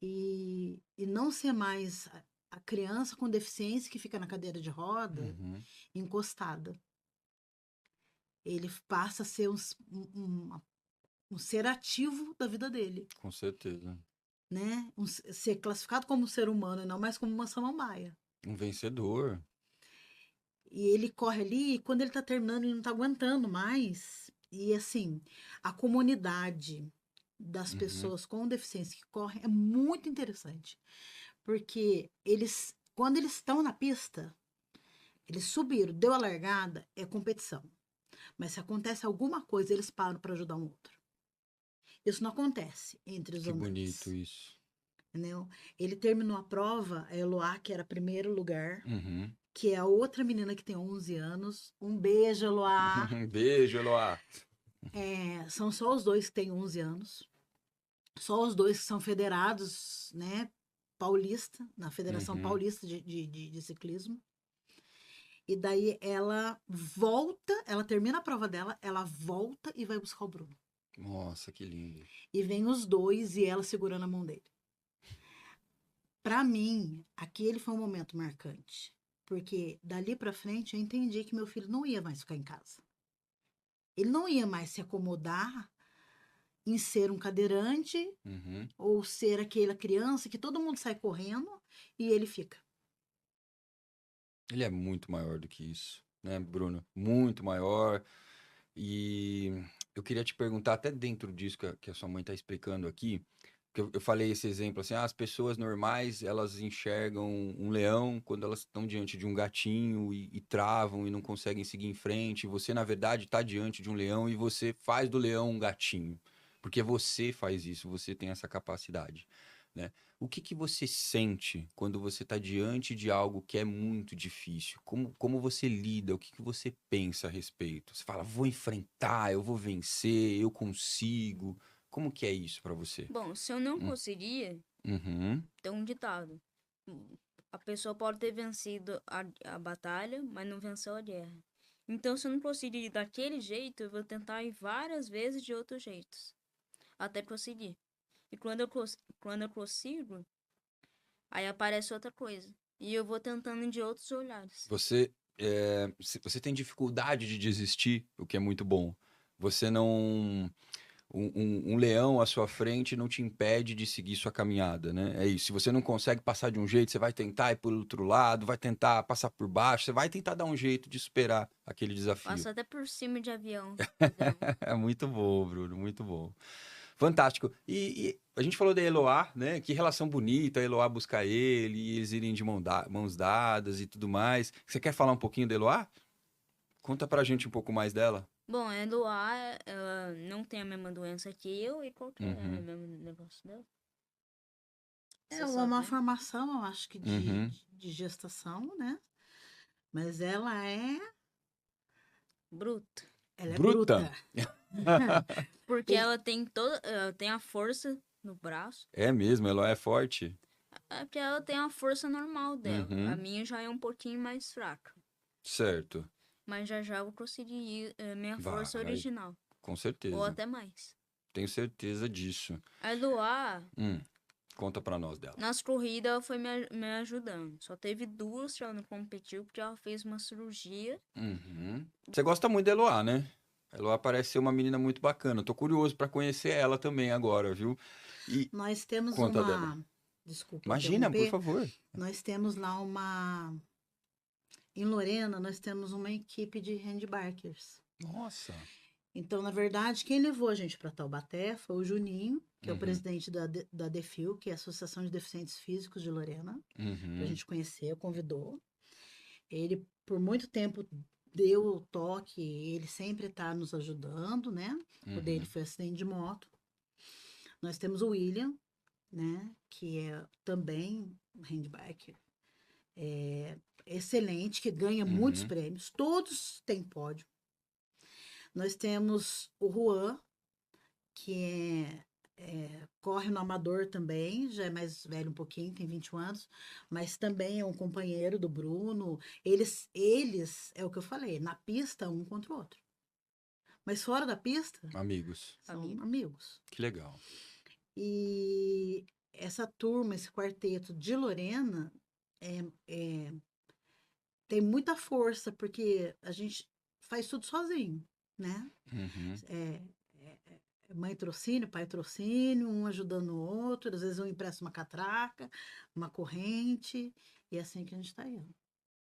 Speaker 3: e não ser mais a criança com deficiência que fica na cadeira de roda,
Speaker 1: Uhum.
Speaker 3: encostada. Ele passa a ser um ser ativo da vida dele,
Speaker 1: Com certeza.
Speaker 3: né? Ser classificado como um ser humano e não mais como uma samambaia.
Speaker 1: Um vencedor.
Speaker 3: E ele corre ali, e quando ele tá terminando, ele não tá aguentando mais. E assim, a comunidade das
Speaker 1: Uhum.
Speaker 3: pessoas com deficiência que correm é muito interessante. Porque eles, quando eles estão na pista, eles subiram, deu a largada, é competição. Mas se acontece alguma coisa, eles param para ajudar um outro. Isso não acontece entre os
Speaker 1: Que
Speaker 3: andantes.
Speaker 1: bonito isso.
Speaker 3: Entendeu? Ele terminou a prova, a Eloá, que era primeiro lugar,
Speaker 1: Uhum.
Speaker 3: que é a outra menina que tem 11 anos. Um beijo, Eloá.
Speaker 1: Beijo, Eloá.
Speaker 3: É, são só os dois que têm 11 anos. Só os dois que são federados, né? Paulista, na Federação
Speaker 1: Uhum.
Speaker 3: Paulista de Ciclismo. E daí ela volta, ela termina a prova dela, ela volta e vai buscar o Bruno.
Speaker 1: Nossa, que lindo.
Speaker 3: E vem os dois e ela segurando a mão dele. Para mim, aquele foi um momento marcante. Porque dali para frente eu entendi que meu filho não ia mais ficar em casa. Ele não ia mais se acomodar em ser um cadeirante
Speaker 1: Uhum.
Speaker 3: ou ser aquela criança que todo mundo sai correndo e ele fica.
Speaker 1: Ele é muito maior do que isso, né, Bruno? Muito maior. E eu queria te perguntar, até dentro disso que a sua mãe está explicando aqui, que eu falei esse exemplo assim, as pessoas normais, elas enxergam um leão quando elas estão diante de um gatinho e travam e não conseguem seguir em frente. Você, na verdade, está diante de um leão e você faz do leão um gatinho. Porque você faz isso, você tem essa capacidade, né? O que que você sente quando você está diante de algo que é muito difícil? Como você lida? O que que você pensa a respeito? Você fala, vou enfrentar, eu vou vencer, eu consigo. Como que é isso para você?
Speaker 2: Bom, se eu não
Speaker 1: Hum.
Speaker 2: conseguia,
Speaker 1: Uhum,
Speaker 2: tem um ditado. A pessoa pode ter vencido a batalha, mas não venceu a guerra. Então, se eu não conseguir daquele jeito, eu vou tentar ir várias vezes de outros jeitos. Até conseguir. E quando eu consigo, aí aparece outra coisa. E eu vou tentando de outros olhares.
Speaker 1: Você, você tem dificuldade de desistir, o que é muito bom. Você não. Um leão à sua frente não te impede de seguir sua caminhada, né? É isso. Se você não consegue passar de um jeito, você vai tentar ir pelo outro lado, vai tentar passar por baixo, você vai tentar dar um jeito de superar aquele desafio.
Speaker 2: Passo até por cima de avião. Então,
Speaker 1: É muito bom, Bruno, muito bom. Fantástico. E a gente falou da Eloá, né? Que relação bonita, a Eloá buscar ele, e eles irem de mãos dadas e tudo mais. Você quer falar um pouquinho da Eloá? Conta pra gente um pouco mais dela.
Speaker 2: bom, a Eloá, ela não tem a mesma doença que eu. E qual que é o
Speaker 1: Uhum,
Speaker 2: mesmo negócio dela?
Speaker 3: É
Speaker 2: Você
Speaker 3: uma
Speaker 2: sabe, né?
Speaker 3: malformação, eu acho que
Speaker 1: uhum.
Speaker 3: de gestação, né? Mas
Speaker 2: Bruto.
Speaker 3: ela é
Speaker 1: Bruta.
Speaker 3: bruta.
Speaker 2: Porque
Speaker 3: Tem-
Speaker 2: ela tem a força no braço.
Speaker 1: É mesmo, Eloá é forte.
Speaker 2: É porque ela tem a força normal dela. A
Speaker 1: Uhum,
Speaker 2: minha já é um pouquinho mais fraca.
Speaker 1: certo.
Speaker 2: Mas já já eu vou conseguir minha força
Speaker 1: Vai,
Speaker 2: original.
Speaker 1: com
Speaker 2: Ou
Speaker 1: certeza.
Speaker 2: até mais.
Speaker 1: Tenho certeza disso.
Speaker 2: A Eloá,
Speaker 1: Hum, conta pra nós dela.
Speaker 2: nas corridas, ela foi me ajudando. Só teve duas que ela não competiu porque ela fez uma cirurgia.
Speaker 1: Uhum. Você gosta muito da Eloá, né? A Eloá parece ser uma menina muito bacana. Tô curioso pra conhecer ela também agora, viu? E
Speaker 3: Nós temos
Speaker 1: conta dela.
Speaker 3: uma. Desculpa
Speaker 1: Imagina, por
Speaker 3: interromper.
Speaker 1: favor.
Speaker 3: Nós temos lá uma. Em Lorena, nós temos uma equipe de handbikers.
Speaker 1: Nossa.
Speaker 3: Então, na verdade, quem levou a gente para Taubaté foi o Juninho, que é o
Speaker 1: Uhum,
Speaker 3: presidente da DEFIL, que é a Associação de Deficientes Físicos de Lorena, para a
Speaker 1: uhum,
Speaker 3: gente conhecer, convidou. Ele, por muito tempo, deu o toque, ele sempre está nos ajudando, né? O dele
Speaker 1: uhum,
Speaker 3: foi acidente de moto. Nós temos o William, né? Que é também um handbiker excelente, que ganha muitos
Speaker 1: uhum,
Speaker 3: prêmios, todos têm pódio. Nós temos o Juan, que corre no amador também, já é mais velho um pouquinho, tem 21 anos, mas também é um companheiro do Bruno. Eles, é o que eu falei, na pista, um contra o outro. Mas fora da pista,
Speaker 1: amigos.
Speaker 3: são
Speaker 2: Amigo.
Speaker 3: amigos.
Speaker 1: Que legal.
Speaker 3: E essa turma, esse quarteto de Lorena, é, é, tem muita força, porque a gente faz tudo sozinho, né?
Speaker 1: Uhum,
Speaker 3: É, mãe trocínio, pai trocínio, um ajudando o outro, às vezes um empresta uma catraca, uma corrente, e é assim que a gente está indo.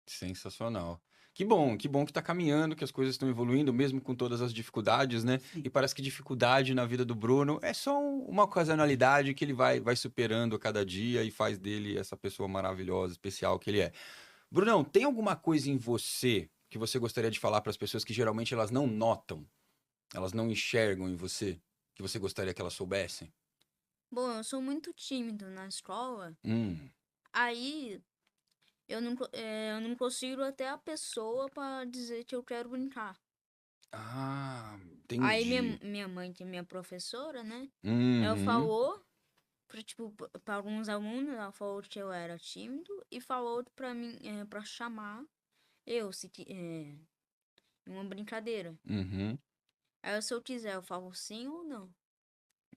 Speaker 1: Sensacional. Que bom que tá caminhando, que as coisas estão evoluindo, mesmo com todas as dificuldades, né?
Speaker 3: Sim.
Speaker 1: E parece que dificuldade na vida do Bruno é só uma ocasionalidade que ele vai superando a cada dia e faz dele essa pessoa maravilhosa, especial que ele é. Brunão, tem alguma coisa em você que você gostaria de falar para as pessoas que geralmente elas não notam, elas não enxergam em você, que você gostaria que elas soubessem?
Speaker 2: Bom, eu sou muito tímido na escola.
Speaker 1: Hum.
Speaker 2: Aí eu não consigo até a pessoa pra dizer que eu quero brincar.
Speaker 1: Ah,
Speaker 2: Aí
Speaker 1: entendi.
Speaker 2: minha mãe, que é minha professora, né? Ela
Speaker 1: Uhum.
Speaker 2: falou pra, tipo, pra alguns alunos, ela falou que eu era tímido e falou pra mim, pra chamar eu, em uma brincadeira.
Speaker 1: Uhum.
Speaker 2: Aí se eu quiser, eu falo sim ou não.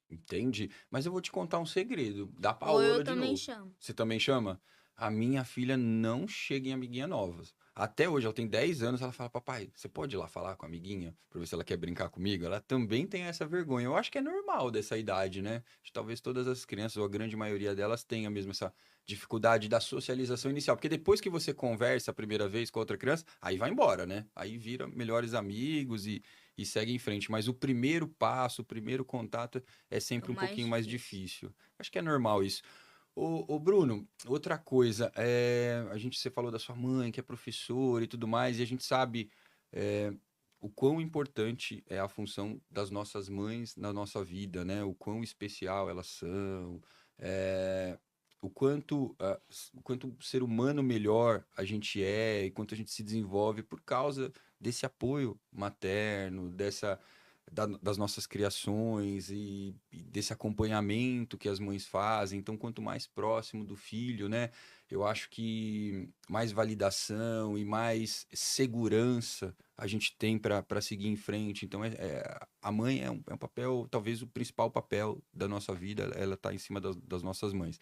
Speaker 1: Entendi. Mas eu vou te contar um segredo. Da
Speaker 2: Ou eu
Speaker 1: Paola de
Speaker 2: também
Speaker 1: novo.
Speaker 2: chamo.
Speaker 1: Você também chama? A minha filha não chega em amiguinha novas. Até hoje, ela tem 10 anos, ela fala, papai, você pode ir lá falar com a amiguinha pra ver se ela quer brincar comigo? Ela também tem essa vergonha. Eu acho que é normal dessa idade, né? Talvez todas as crianças, ou a grande maioria delas, tenha mesmo essa dificuldade da socialização inicial. Porque depois que você conversa a primeira vez com outra criança, aí vai embora, né? Aí vira melhores amigos e segue em frente. Mas o primeiro passo, o primeiro contato é
Speaker 2: É o
Speaker 1: sempre um
Speaker 2: mais
Speaker 1: pouquinho mais
Speaker 2: difícil.
Speaker 1: difícil. Acho que é normal isso. Ô Bruno, outra coisa, você falou da sua mãe, que é professora e tudo mais, e a gente sabe é, o quão importante é a função das nossas mães na nossa vida, né? O quão especial elas são, é, o quanto ser humano melhor a gente é, e quanto a gente se desenvolve por causa desse apoio materno, das nossas criações e desse acompanhamento que as mães fazem. Então, quanto mais próximo do filho, né? Eu acho que mais validação e mais segurança a gente tem para seguir em frente. Então, a mãe é um papel, talvez o principal papel da nossa vida, ela está em cima das nossas mães.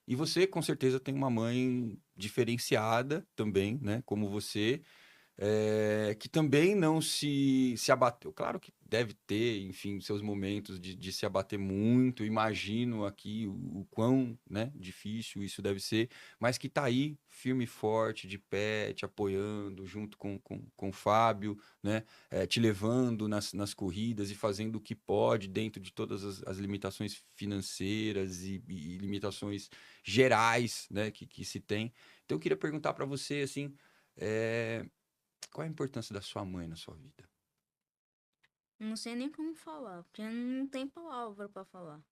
Speaker 1: E você, com certeza, tem uma mãe diferenciada também, né? Como você, que também não se abateu. Claro que deve ter, enfim, seus momentos de se abater muito. Imagino aqui o quão, né, difícil isso deve ser, mas que tá aí, firme e forte, de pé, te apoiando, junto com o Fábio, né, te levando nas corridas e fazendo o que pode dentro de todas as limitações financeiras e limitações gerais, né, que se tem. Então, eu queria perguntar para você, assim, é, qual a importância da sua mãe na sua vida?
Speaker 2: Não sei nem como falar, porque não tem palavra pra falar.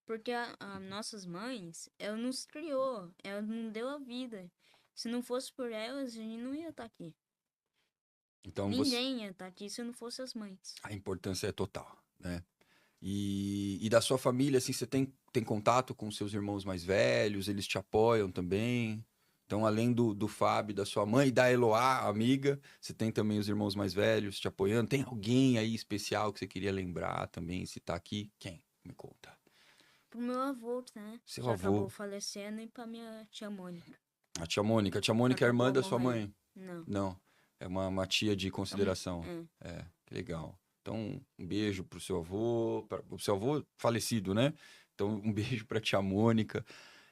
Speaker 2: Porque as nossas mães, ela nos criou, ela nos deu a vida. Se não fosse por elas, a gente não ia estar aqui.
Speaker 1: Então,
Speaker 2: Ninguém ia estar aqui se não fosse as mães.
Speaker 1: a importância é total, né? E da sua família, assim, você tem contato com seus irmãos mais velhos? Eles te apoiam também? Então, além do Fábio, da sua mãe e da Eloá, amiga, você tem também os irmãos mais velhos te apoiando? Tem alguém aí especial que você queria lembrar também, se tá aqui? Quem? Me conta.
Speaker 2: Pro meu avô, né?
Speaker 1: Seu
Speaker 2: Que acabou
Speaker 1: avô,
Speaker 2: falecendo, e pra minha tia Mônica,
Speaker 1: a tia Mônica. A tia
Speaker 2: que
Speaker 1: Mônica é irmã
Speaker 2: acabou
Speaker 1: da sua
Speaker 2: morrendo.
Speaker 1: mãe?
Speaker 2: Não.
Speaker 1: Não, é uma tia de
Speaker 2: É uma-
Speaker 1: consideração.
Speaker 2: é,
Speaker 1: É, que legal. Então, um beijo pro seu avô, o seu avô falecido, né? Então, um beijo pra tia Mônica.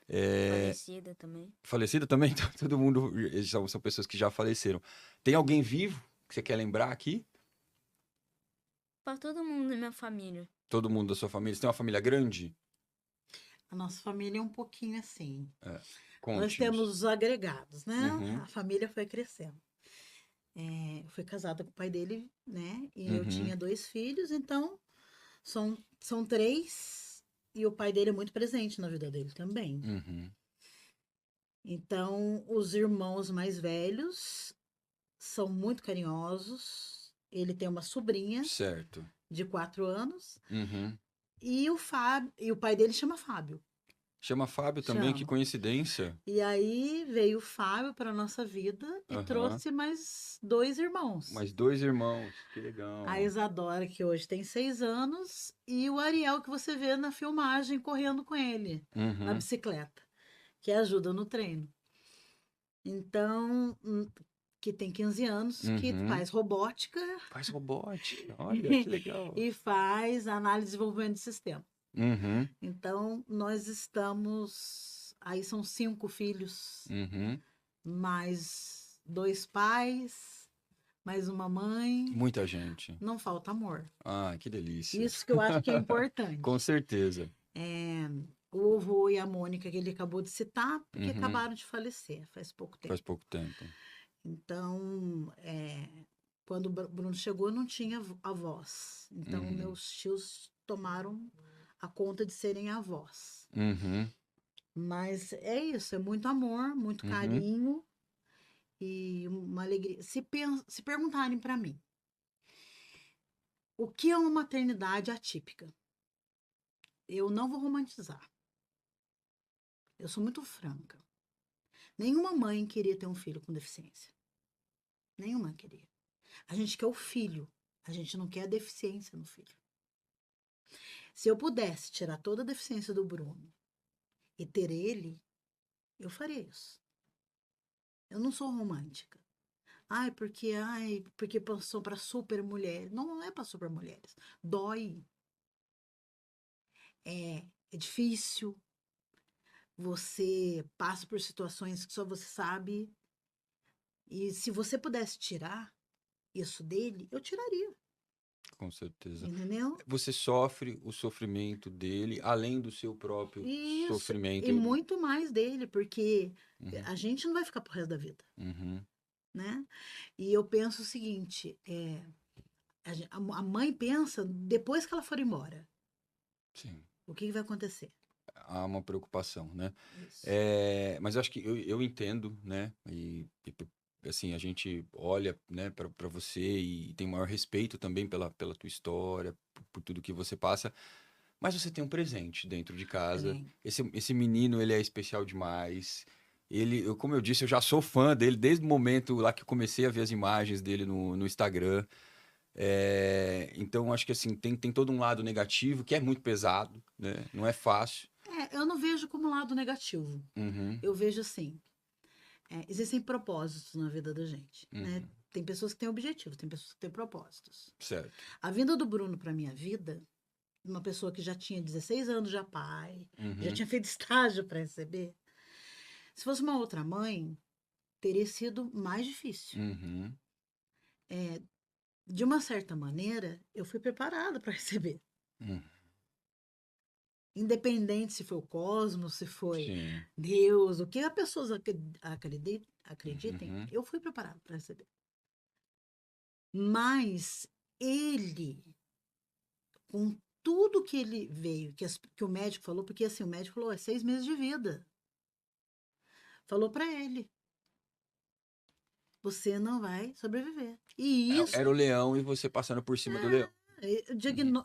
Speaker 1: É,
Speaker 2: falecida também.
Speaker 1: falecida também? Então, todo mundo, eles são pessoas que já faleceram. Tem alguém vivo que você quer lembrar aqui?
Speaker 2: Pra todo mundo da minha família.
Speaker 1: Todo mundo da sua família? Você tem uma família grande?
Speaker 3: A nossa família é um pouquinho assim.
Speaker 1: É,
Speaker 3: Nós
Speaker 1: conte-nos.
Speaker 3: temos os agregados, né?
Speaker 1: Uhum,
Speaker 3: A família foi crescendo. Eu fui casada com o pai dele, né? E eu
Speaker 1: uhum,
Speaker 3: tinha 2 filhos, então são 3. E o pai dele é muito presente na vida dele também.
Speaker 1: uhum.
Speaker 3: Então, os irmãos mais velhos são muito carinhosos. Ele tem uma sobrinha
Speaker 1: Certo.
Speaker 3: de 4 anos.
Speaker 1: Uhum.
Speaker 3: E o pai dele chama Fábio.
Speaker 1: Chama Fábio também, que
Speaker 3: Chama.
Speaker 1: coincidência.
Speaker 3: E aí veio o Fábio para nossa vida e
Speaker 1: Aham.
Speaker 3: trouxe mais 2 irmãos.
Speaker 1: Mais dois irmãos, que
Speaker 3: A
Speaker 1: legal.
Speaker 3: Isadora, que hoje tem 6 anos, e o Ariel, que você vê na filmagem correndo com ele, na
Speaker 1: Uhum.
Speaker 3: bicicleta, que ajuda no treino. Então, que tem 15 anos, que
Speaker 1: Uhum.
Speaker 3: faz robótica
Speaker 1: Faz robótica. Olha, que legal.
Speaker 3: e faz análise de desenvolvimento de sistema.
Speaker 1: Uhum,
Speaker 3: Então, nós estamos. Aí são 5 filhos,
Speaker 1: uhum.
Speaker 3: mais 2 pais, mais uma mãe.
Speaker 1: Muita gente.
Speaker 3: Não falta amor.
Speaker 1: Ah, que delícia.
Speaker 3: Isso que eu acho que é importante.
Speaker 1: Com certeza.
Speaker 3: O vô e a Mônica, que ele acabou de citar, porque
Speaker 1: Uhum.
Speaker 3: acabaram de falecer faz pouco tempo.
Speaker 1: Faz pouco tempo.
Speaker 3: Então, quando o Bruno chegou, não tinha avós. Então,
Speaker 1: Uhum.
Speaker 3: meus tios tomaram a conta de serem avós.
Speaker 1: Uhum,
Speaker 3: Mas é isso, é muito amor, muito
Speaker 1: Uhum.
Speaker 3: carinho e uma alegria. Se perguntarem para mim, o que é uma maternidade atípica? Eu não vou romantizar. Eu sou muito franca. Nenhuma mãe queria ter um filho com deficiência. Nenhuma queria. A gente quer o filho, a gente não quer a deficiência no filho. Se eu pudesse tirar toda a deficiência do Bruno e ter ele, eu faria isso. Eu não sou romântica. Ai, porque passou para super mulher. Não, não é para super mulheres. Dói. É difícil. Você passa por situações que só você sabe. E se você pudesse tirar isso dele, eu tiraria.
Speaker 1: com certeza.
Speaker 3: Entendeu?
Speaker 1: Você sofre o sofrimento dele, além do seu próprio
Speaker 3: Isso.
Speaker 1: sofrimento.
Speaker 3: E muito mais dele, porque
Speaker 1: Uhum,
Speaker 3: a gente não vai ficar pro resto da vida,
Speaker 1: uhum.
Speaker 3: né? E eu penso o seguinte, a mãe pensa depois que ela for embora,
Speaker 1: Sim,
Speaker 3: o que vai acontecer?
Speaker 1: há uma preocupação, né?
Speaker 3: Isso.
Speaker 1: Mas eu acho que eu entendo, né? Assim, a gente olha, né, para você e tem o maior respeito também pela tua história, por tudo que você passa. Mas você tem um presente dentro de casa.
Speaker 3: Tem.
Speaker 1: Esse menino, ele é especial demais. Como eu disse, eu já sou fã dele desde o momento lá que eu comecei a ver as imagens dele no Instagram. Então, acho que assim, tem todo um lado negativo que é muito pesado, né? Não é fácil.
Speaker 3: Eu não vejo como lado negativo.
Speaker 1: Uhum,
Speaker 3: Eu vejo assim, existem propósitos na vida da gente, né?
Speaker 1: uhum.
Speaker 3: Tem pessoas que têm objetivos, tem pessoas que têm propósitos.
Speaker 1: Certo.
Speaker 3: A vinda do Bruno para minha vida, uma pessoa que já tinha 16 anos já pai, já
Speaker 1: Uhum,
Speaker 3: tinha feito estágio para receber. Se fosse uma outra mãe, teria sido mais difícil.
Speaker 1: uhum.
Speaker 3: De uma certa maneira, eu fui preparada para receber.
Speaker 1: Uhum.
Speaker 3: Independente se foi o cosmos, se foi
Speaker 1: Sim.
Speaker 3: Deus, o que as pessoas acreditem,
Speaker 1: Uhum.
Speaker 3: eu fui preparada para receber. Mas ele, com tudo que ele veio, que o médico falou, porque assim, o médico falou, 6 meses de vida. Falou para ele, você não vai sobreviver. E isso,
Speaker 1: Era o leão e você passando por cima do leão.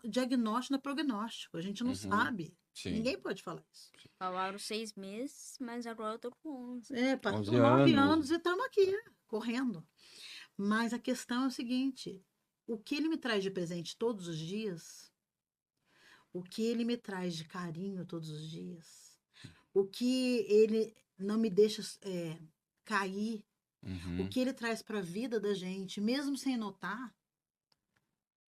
Speaker 3: diagnóstico não é prognóstico, a gente não
Speaker 1: Uhum.
Speaker 3: sabe.
Speaker 1: Sim.
Speaker 3: Ninguém pode falar isso.
Speaker 2: Falaram 6 meses, mas agora eu tô com 11.
Speaker 3: Passou
Speaker 1: 11
Speaker 3: 9
Speaker 1: anos.
Speaker 3: anos e estamos aqui, correndo. Mas a questão é o seguinte: o que ele me traz de presente todos os dias, o que ele me traz de carinho todos os dias, o que ele não me deixa cair,
Speaker 1: Uhum.
Speaker 3: o que ele traz para a vida da gente, mesmo sem notar,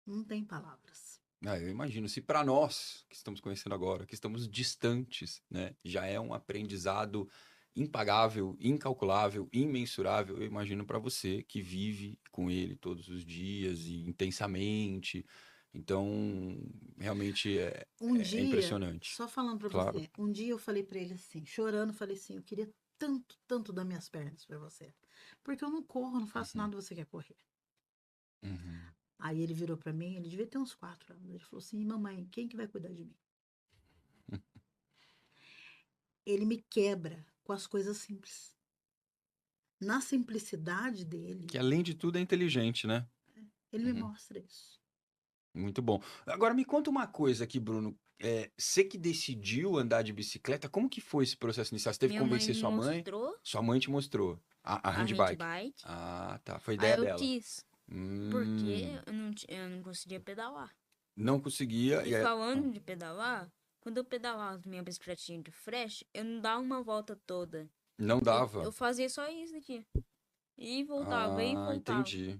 Speaker 3: não tem palavras.
Speaker 1: Eu imagino, se para nós que estamos conhecendo agora, que estamos distantes, né, já é um aprendizado impagável, incalculável, imensurável, eu imagino para você que vive com ele todos os dias e intensamente. Então, realmente é
Speaker 3: Dia,
Speaker 1: impressionante.
Speaker 3: só falando para
Speaker 1: Claro.
Speaker 3: você, um dia eu falei para ele assim, chorando, falei assim, eu queria tanto, tanto dar minhas pernas para você, porque eu não corro, não faço nada, você quer correr.
Speaker 1: Uhum.
Speaker 3: Aí ele virou para mim, ele devia ter uns 4 anos. Ele falou assim: mamãe, quem que vai cuidar de mim? Ele me quebra com as coisas simples. Na simplicidade dele,
Speaker 1: Que além de tudo é inteligente, né?
Speaker 3: ele me
Speaker 1: Uhum.
Speaker 3: mostra isso.
Speaker 1: Muito bom. Agora me conta uma coisa aqui, Bruno. Você que decidiu andar de bicicleta, como que foi esse processo inicial? Você teve que
Speaker 2: Minha mãe
Speaker 1: convencer
Speaker 2: me
Speaker 1: sua mãe?
Speaker 2: mostrou
Speaker 1: Sua mãe te mostrou a
Speaker 2: a
Speaker 1: handbike.
Speaker 2: handbike.
Speaker 1: Ah, tá. Foi
Speaker 2: Aí
Speaker 1: ideia
Speaker 2: eu
Speaker 1: dela.
Speaker 2: quis,
Speaker 1: Hum,
Speaker 2: porque eu não conseguia pedalar.
Speaker 1: não conseguia.
Speaker 2: E falando de pedalar, quando eu pedalava minha bicicletinha de fresh, eu não dava uma volta toda.
Speaker 1: Não dava.
Speaker 2: Eu fazia só isso aqui. E voltava, e voltava.
Speaker 1: Entendi.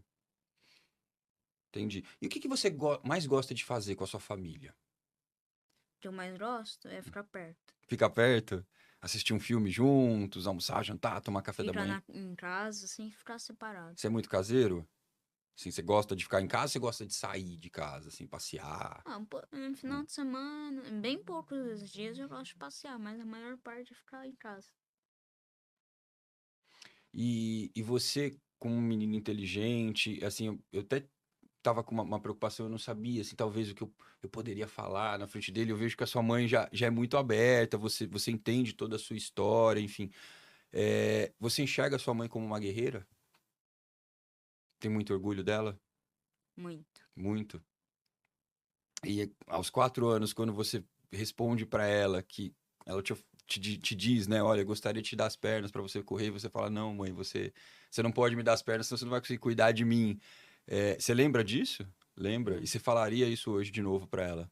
Speaker 1: Entendi. E o que você mais gosta de fazer com a sua família?
Speaker 2: O que eu mais gosto é ficar perto.
Speaker 1: Ficar perto? Assistir um filme juntos, almoçar, jantar, tomar café da
Speaker 2: Ficar
Speaker 1: manhã?
Speaker 2: em casa sem ficar separado.
Speaker 1: Você é muito caseiro? Assim, você gosta de ficar em casa ou você gosta de sair de casa, assim, passear?
Speaker 2: No final de semana, bem poucos dias eu gosto de passear, mas a maior parte é ficar em casa.
Speaker 1: E você, como um menino inteligente, assim, eu até tava com uma preocupação, eu não sabia, assim, talvez o que eu poderia falar na frente dele. Eu vejo que a sua mãe já é muito aberta, você entende toda a sua história, enfim. Você enxerga a sua mãe como uma guerreira? Tem muito orgulho dela?
Speaker 2: Muito.
Speaker 1: Muito. E aos 4 anos, quando você responde pra ela que ela te diz, né? Olha, eu gostaria de te dar as pernas pra você correr, e você fala, não, mãe, você não pode me dar as pernas, senão você não vai conseguir cuidar de mim. Você lembra disso? Lembra? E você falaria isso hoje de novo pra ela?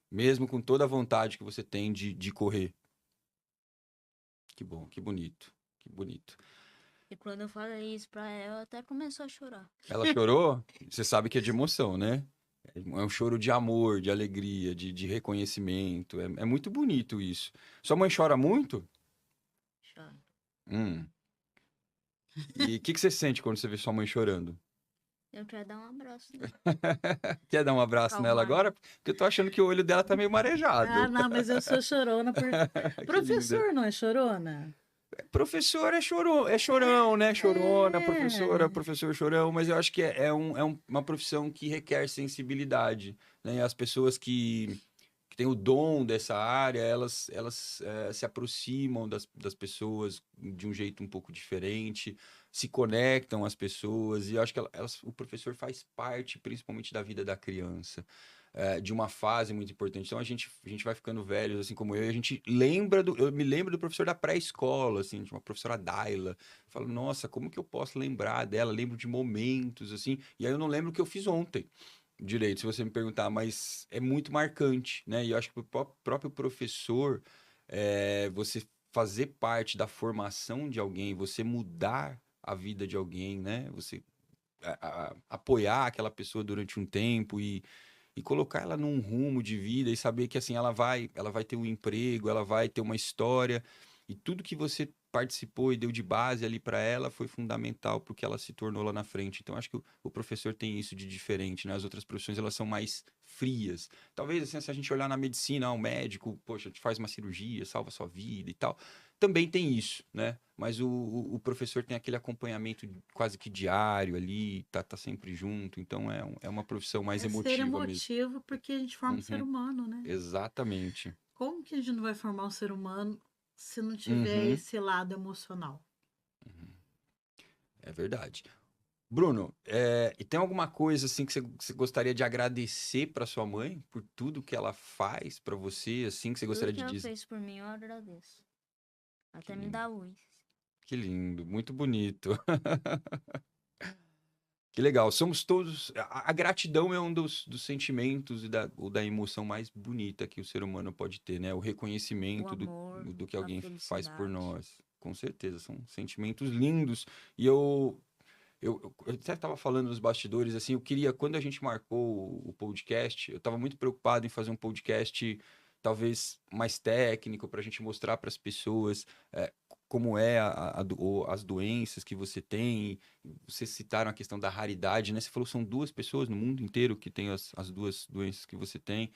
Speaker 1: Mesmo com toda a vontade que você tem de correr. Que bom, que bonito, que bonito.
Speaker 2: E quando eu falei isso pra ela até começou a chorar.
Speaker 1: Ela chorou? Você sabe que é de emoção, né? É um choro de amor, de alegria, de reconhecimento. É muito bonito isso. Sua mãe chora muito?
Speaker 2: Chora.
Speaker 1: Hum. E o que você sente quando você vê sua mãe chorando?
Speaker 2: Eu quero dar um abraço nela.
Speaker 1: Quer dar um abraço nela
Speaker 2: Acalmar.
Speaker 1: agora? Porque eu tô achando que o olho dela tá meio
Speaker 3: Ah,
Speaker 1: marejado.
Speaker 3: não, mas eu sou chorona.
Speaker 1: Que linda.
Speaker 3: Professor, não é chorona?
Speaker 1: Professor é chorão, né? Chorona,
Speaker 3: É.
Speaker 1: professor chorão, mas eu acho que uma profissão que requer sensibilidade, né? As pessoas que têm o dom dessa área, elas se aproximam das pessoas de um jeito um pouco diferente, se conectam às pessoas, e eu acho que o professor faz parte, principalmente, da vida da criança. De uma fase muito importante. Então a gente vai ficando velhos, assim como eu, e a gente eu me lembro do professor da pré-escola, assim, de uma professora Daila. Eu falo, nossa, como que eu posso lembrar dela? Lembro de momentos, assim, e aí eu não lembro o que eu fiz ontem direito, se você me perguntar, mas é muito marcante, né? E eu acho que o próprio professor, você fazer parte da formação de alguém, você mudar a vida de alguém, né? Você apoiar aquela pessoa durante um tempo e colocar ela num rumo de vida e saber que assim ela vai ter um emprego, ela vai ter uma história e tudo que você participou e deu de base ali para ela foi fundamental porque ela se tornou lá na frente. Então acho que o professor tem isso de diferente, né? As outras profissões elas são mais frias. Talvez assim, se a gente olhar na medicina, um médico, poxa, te faz uma cirurgia, salva a sua vida e tal. Também tem isso, né? Mas o professor tem aquele acompanhamento quase que diário ali, tá sempre junto, então é uma profissão mais
Speaker 3: É ser
Speaker 1: emotiva mesmo.
Speaker 3: emotivo porque a gente forma um ser
Speaker 1: Uhum,
Speaker 3: humano, né?
Speaker 1: exatamente.
Speaker 3: Como que a gente não vai formar um ser humano se não tiver
Speaker 1: Uhum,
Speaker 3: esse lado emocional?
Speaker 1: é verdade. Bruno, e tem alguma coisa assim que você gostaria de agradecer para sua mãe por tudo que ela faz para você, assim, que você
Speaker 2: Tudo
Speaker 1: gostaria
Speaker 2: que
Speaker 1: de
Speaker 2: ela
Speaker 1: dizer?
Speaker 2: fez por mim, eu agradeço.
Speaker 1: Que
Speaker 2: Até me
Speaker 1: lindo,
Speaker 2: dá luz.
Speaker 1: que lindo, muito bonito. Que legal. Somos todos. A gratidão é um dos sentimentos ou da emoção mais bonita que o ser humano pode ter, né? O
Speaker 2: O
Speaker 1: reconhecimento
Speaker 2: amor,
Speaker 1: do que
Speaker 2: a
Speaker 1: alguém faz por
Speaker 2: felicidade.
Speaker 1: nós. Com certeza, são sentimentos lindos. E eu até estava falando nos bastidores, assim, eu queria, quando a gente marcou o podcast, eu estava muito preocupado em fazer um podcast talvez mais técnico para a gente mostrar para as pessoas como as doenças que você tem. Vocês citaram a questão da raridade, né? Você falou que são 2 pessoas no mundo inteiro que têm as 2 doenças que você tem.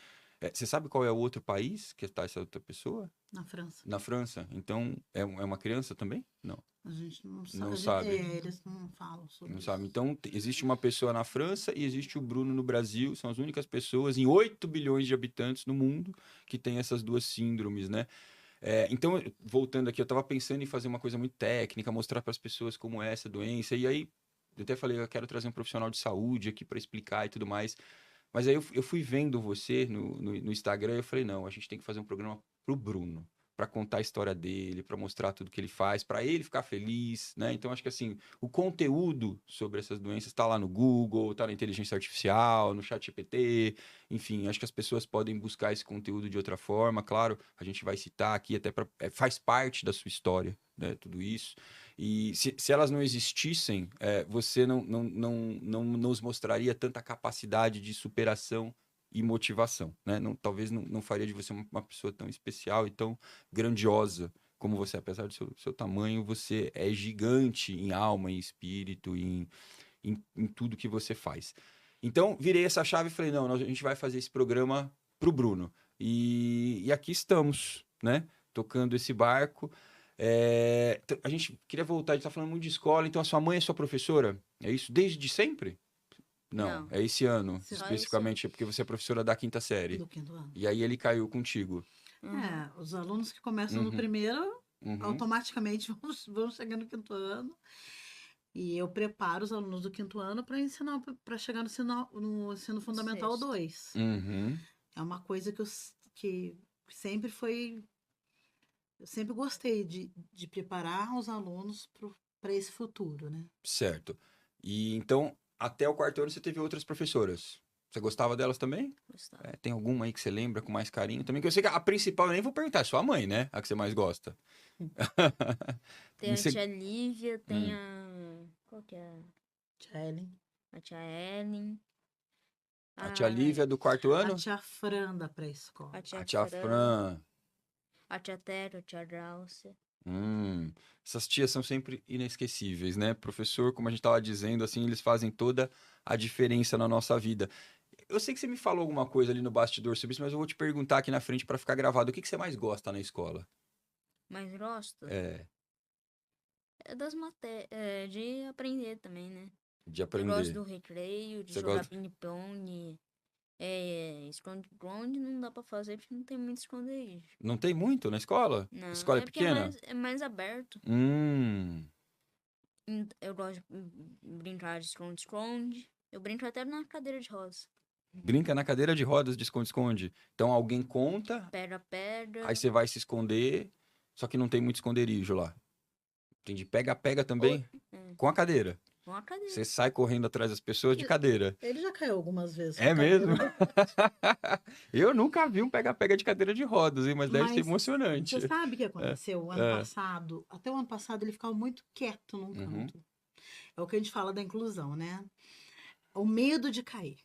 Speaker 1: Você sabe qual é o outro país que está essa outra pessoa?
Speaker 3: Na França.
Speaker 1: Na França. Então, é uma criança também? Não,
Speaker 3: A gente não
Speaker 1: não
Speaker 3: sabe.
Speaker 1: sabe.
Speaker 3: Eles não falam sobre
Speaker 1: Não sabe?
Speaker 3: isso.
Speaker 1: Então, existe uma pessoa na França e existe o Bruno no Brasil. São as únicas pessoas em 8 bilhões de habitantes no mundo que têm essas 2 síndromes, né? Então, voltando aqui, eu estava pensando em fazer uma coisa muito técnica, mostrar para as pessoas como é essa doença. E aí, eu até falei, eu quero trazer um profissional de saúde aqui para explicar e tudo mais. Mas aí eu fui vendo você no Instagram e eu falei, não, a gente tem que fazer um programa pro Bruno, para contar a história dele, para mostrar tudo que ele faz, para ele ficar feliz, né? Então acho que assim, o conteúdo sobre essas doenças está lá no Google, está na inteligência artificial, no ChatGPT, enfim, acho que as pessoas podem buscar esse conteúdo de outra forma, claro, a gente vai citar aqui até faz parte da sua história, né, tudo isso. E se elas não existissem, você não nos mostraria tanta capacidade de superação e motivação, né? Talvez não faria de você uma pessoa tão especial e tão grandiosa como você. Apesar do seu tamanho, você é gigante em alma, em espírito, em tudo que você faz. Então, virei essa chave e falei, não, a gente vai fazer esse programa pro Bruno. E aqui estamos, né? Tocando esse barco. A gente queria voltar, a gente tá falando muito de escola, então a sua mãe é sua professora? É isso desde sempre? Não,
Speaker 2: Não.
Speaker 1: é esse ano,
Speaker 3: Só esse
Speaker 1: especificamente, porque você é professora da 5ª série.
Speaker 3: Do 5º ano.
Speaker 1: E aí ele caiu contigo.
Speaker 2: Uhum.
Speaker 3: Os alunos que começam no
Speaker 1: Uhum.
Speaker 3: primeiro,
Speaker 1: Uhum.
Speaker 3: automaticamente vão chegar no 5º ano. E eu preparo os alunos do 5º ano para ensinar, para chegar no ensino fundamental
Speaker 2: Sexto.
Speaker 3: 2.
Speaker 1: Uhum.
Speaker 3: É uma coisa que sempre foi. Eu sempre gostei de preparar os alunos para esse futuro, né?
Speaker 1: Certo. E então, até o 4º ano você teve outras professoras. Você gostava delas também?
Speaker 2: Gostava.
Speaker 1: Tem alguma aí que você lembra com mais carinho também? Que eu sei que a principal, eu nem vou perguntar, é sua mãe, né? A que você mais gosta.
Speaker 2: Tem a
Speaker 1: Você-
Speaker 2: tia Lívia, tem
Speaker 1: Hum.
Speaker 2: a. Qual que é?
Speaker 3: Tia Ellen.
Speaker 2: A tia Ellen.
Speaker 1: A tia Lívia do 4º ano?
Speaker 3: A tia Fran da pré-escola.
Speaker 2: A tia
Speaker 1: A tia Fran.
Speaker 2: A tia Tero, a tia Dráucia.
Speaker 1: Essas tias são sempre inesquecíveis, né? Professor, como a gente estava dizendo, assim, eles fazem toda a diferença na nossa vida. Eu sei que você me falou alguma coisa ali no bastidor sobre isso, mas eu vou te perguntar aqui na frente para ficar gravado. O que você mais gosta na escola?
Speaker 2: Mas gosto
Speaker 1: É,
Speaker 2: das matérias. De aprender também, né?
Speaker 1: de
Speaker 2: Eu gosto
Speaker 1: aprender.
Speaker 2: do recreio, de
Speaker 1: Você
Speaker 2: jogar
Speaker 1: gosta-
Speaker 2: ping-pong. Esconde-esconde não dá pra fazer porque não tem muito esconderijo.
Speaker 1: Não tem muito na escola?
Speaker 2: Não,
Speaker 1: Escola é
Speaker 2: porque
Speaker 1: pequena?
Speaker 2: é mais aberto. Eu gosto de brincar de esconde-esconde. Eu brinco até na cadeira de rodas.
Speaker 1: Brinca na cadeira de rodas de esconde-esconde. Então alguém conta,
Speaker 2: Pega-pega.
Speaker 1: aí você vai se esconder, só que não tem muito esconderijo lá. Entendi. Pega-pega também?
Speaker 2: É.
Speaker 1: Com a cadeira.
Speaker 2: Com a cadeira.
Speaker 1: Você sai correndo atrás das pessoas de cadeira.
Speaker 3: Ele já caiu algumas vezes.
Speaker 1: É
Speaker 3: com
Speaker 1: mesmo?
Speaker 3: cadeira.
Speaker 1: Eu nunca vi um pega-pega de cadeira de rodas, hein? Mas deve ser
Speaker 3: Mas
Speaker 1: emocionante.
Speaker 3: Você sabe o que aconteceu o ano
Speaker 1: É.
Speaker 3: passado? Até o ano passado ele ficava muito quieto num canto. É o que a gente fala da inclusão, né? O medo de cair.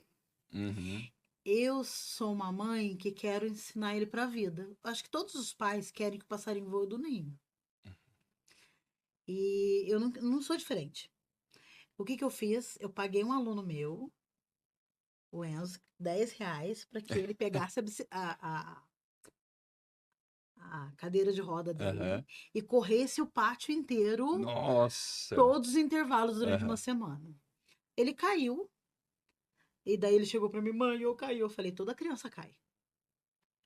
Speaker 1: Uhum.
Speaker 3: Eu sou uma mãe que quero ensinar ele para a vida. Acho que todos os pais querem que o passarinho voe do ninho. E eu não sou diferente. O que eu fiz? Eu paguei um aluno meu, o Enzo, R$ 10 para que ele pegasse a cadeira de roda dele
Speaker 1: Aham.
Speaker 3: e corresse o pátio inteiro,
Speaker 1: Nossa.
Speaker 3: todos os intervalos durante
Speaker 1: Aham.
Speaker 3: uma semana. Ele caiu. E daí ele chegou para mim, mãe, eu caí. Eu falei, toda criança cai.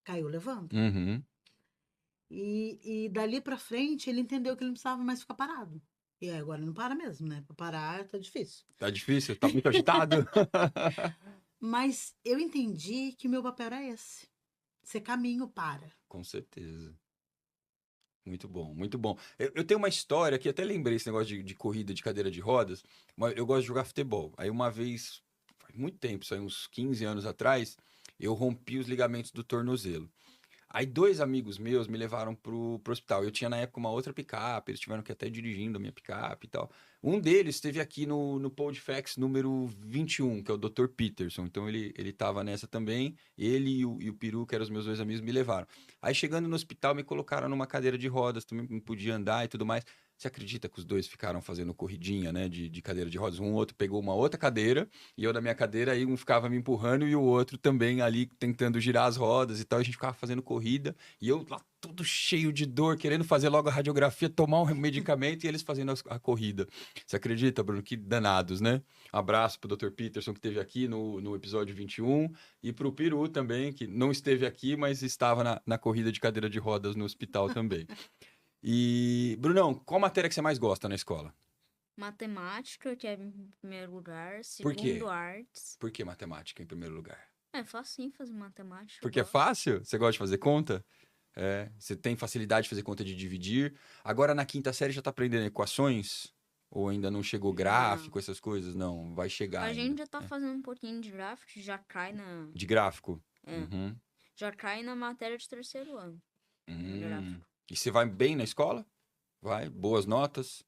Speaker 3: Caiu, levanta.
Speaker 1: Uhum.
Speaker 3: E dali para frente ele entendeu que ele não precisava mais ficar parado. E aí, agora ele não para mesmo, né? Para parar tá difícil.
Speaker 1: Tá difícil? Tá muito agitado?
Speaker 3: Mas eu entendi que meu papel era esse. Ser caminho para.
Speaker 1: Com certeza. Muito bom, muito bom. Eu tenho uma história que até lembrei esse negócio de corrida de cadeira de rodas, mas eu gosto de jogar futebol. Aí uma vez, faz muito tempo, isso aí uns 15 anos atrás, eu rompi os ligamentos do tornozelo. Aí 2 amigos meus me levaram pro hospital. Eu tinha na época uma outra picape, eles tiveram que ir até dirigindo a minha picape e tal. Um deles esteve aqui no Podfax número 21, que é o Dr. Peterson. Então ele tava nessa também. Ele e o Peru, que eram os meus 2 amigos, me levaram. Aí chegando no hospital, me colocaram numa cadeira de rodas, também não podia andar e tudo mais. Você acredita que os 2 ficaram fazendo corridinha, né, de cadeira de rodas? Um outro pegou uma outra cadeira e eu da minha cadeira, aí um ficava me empurrando e o outro também ali tentando girar as rodas e tal. A gente ficava fazendo corrida e eu lá todo cheio de dor, querendo fazer logo a radiografia, tomar um medicamento e eles fazendo a corrida. Você acredita, Bruno? Que danados, né? Um abraço pro Dr. Peterson, que esteve aqui no episódio 21 e pro Peru também, que não esteve aqui, mas estava na corrida de cadeira de rodas no hospital também. E, Brunão, qual matéria que você mais gosta na escola?
Speaker 2: Matemática, que é em primeiro lugar.
Speaker 1: Por quê?
Speaker 2: Segundo, artes.
Speaker 1: Por que matemática em primeiro lugar?
Speaker 2: É facinho fazer matemática. eu
Speaker 1: Porque é
Speaker 2: gosto.
Speaker 1: fácil? Você gosta de fazer conta? Você tem facilidade de fazer conta de dividir. Agora na 5ª série já tá aprendendo equações? Ou ainda não chegou gráfico, essas coisas? Não, vai chegar
Speaker 2: A
Speaker 1: ainda.
Speaker 2: gente já tá fazendo um pouquinho de gráfico, já cai na.
Speaker 1: De gráfico?
Speaker 2: É.
Speaker 1: Uhum.
Speaker 2: Já cai na matéria de 3º ano. Gráfico.
Speaker 1: E você vai bem na escola? Vai? Boas notas?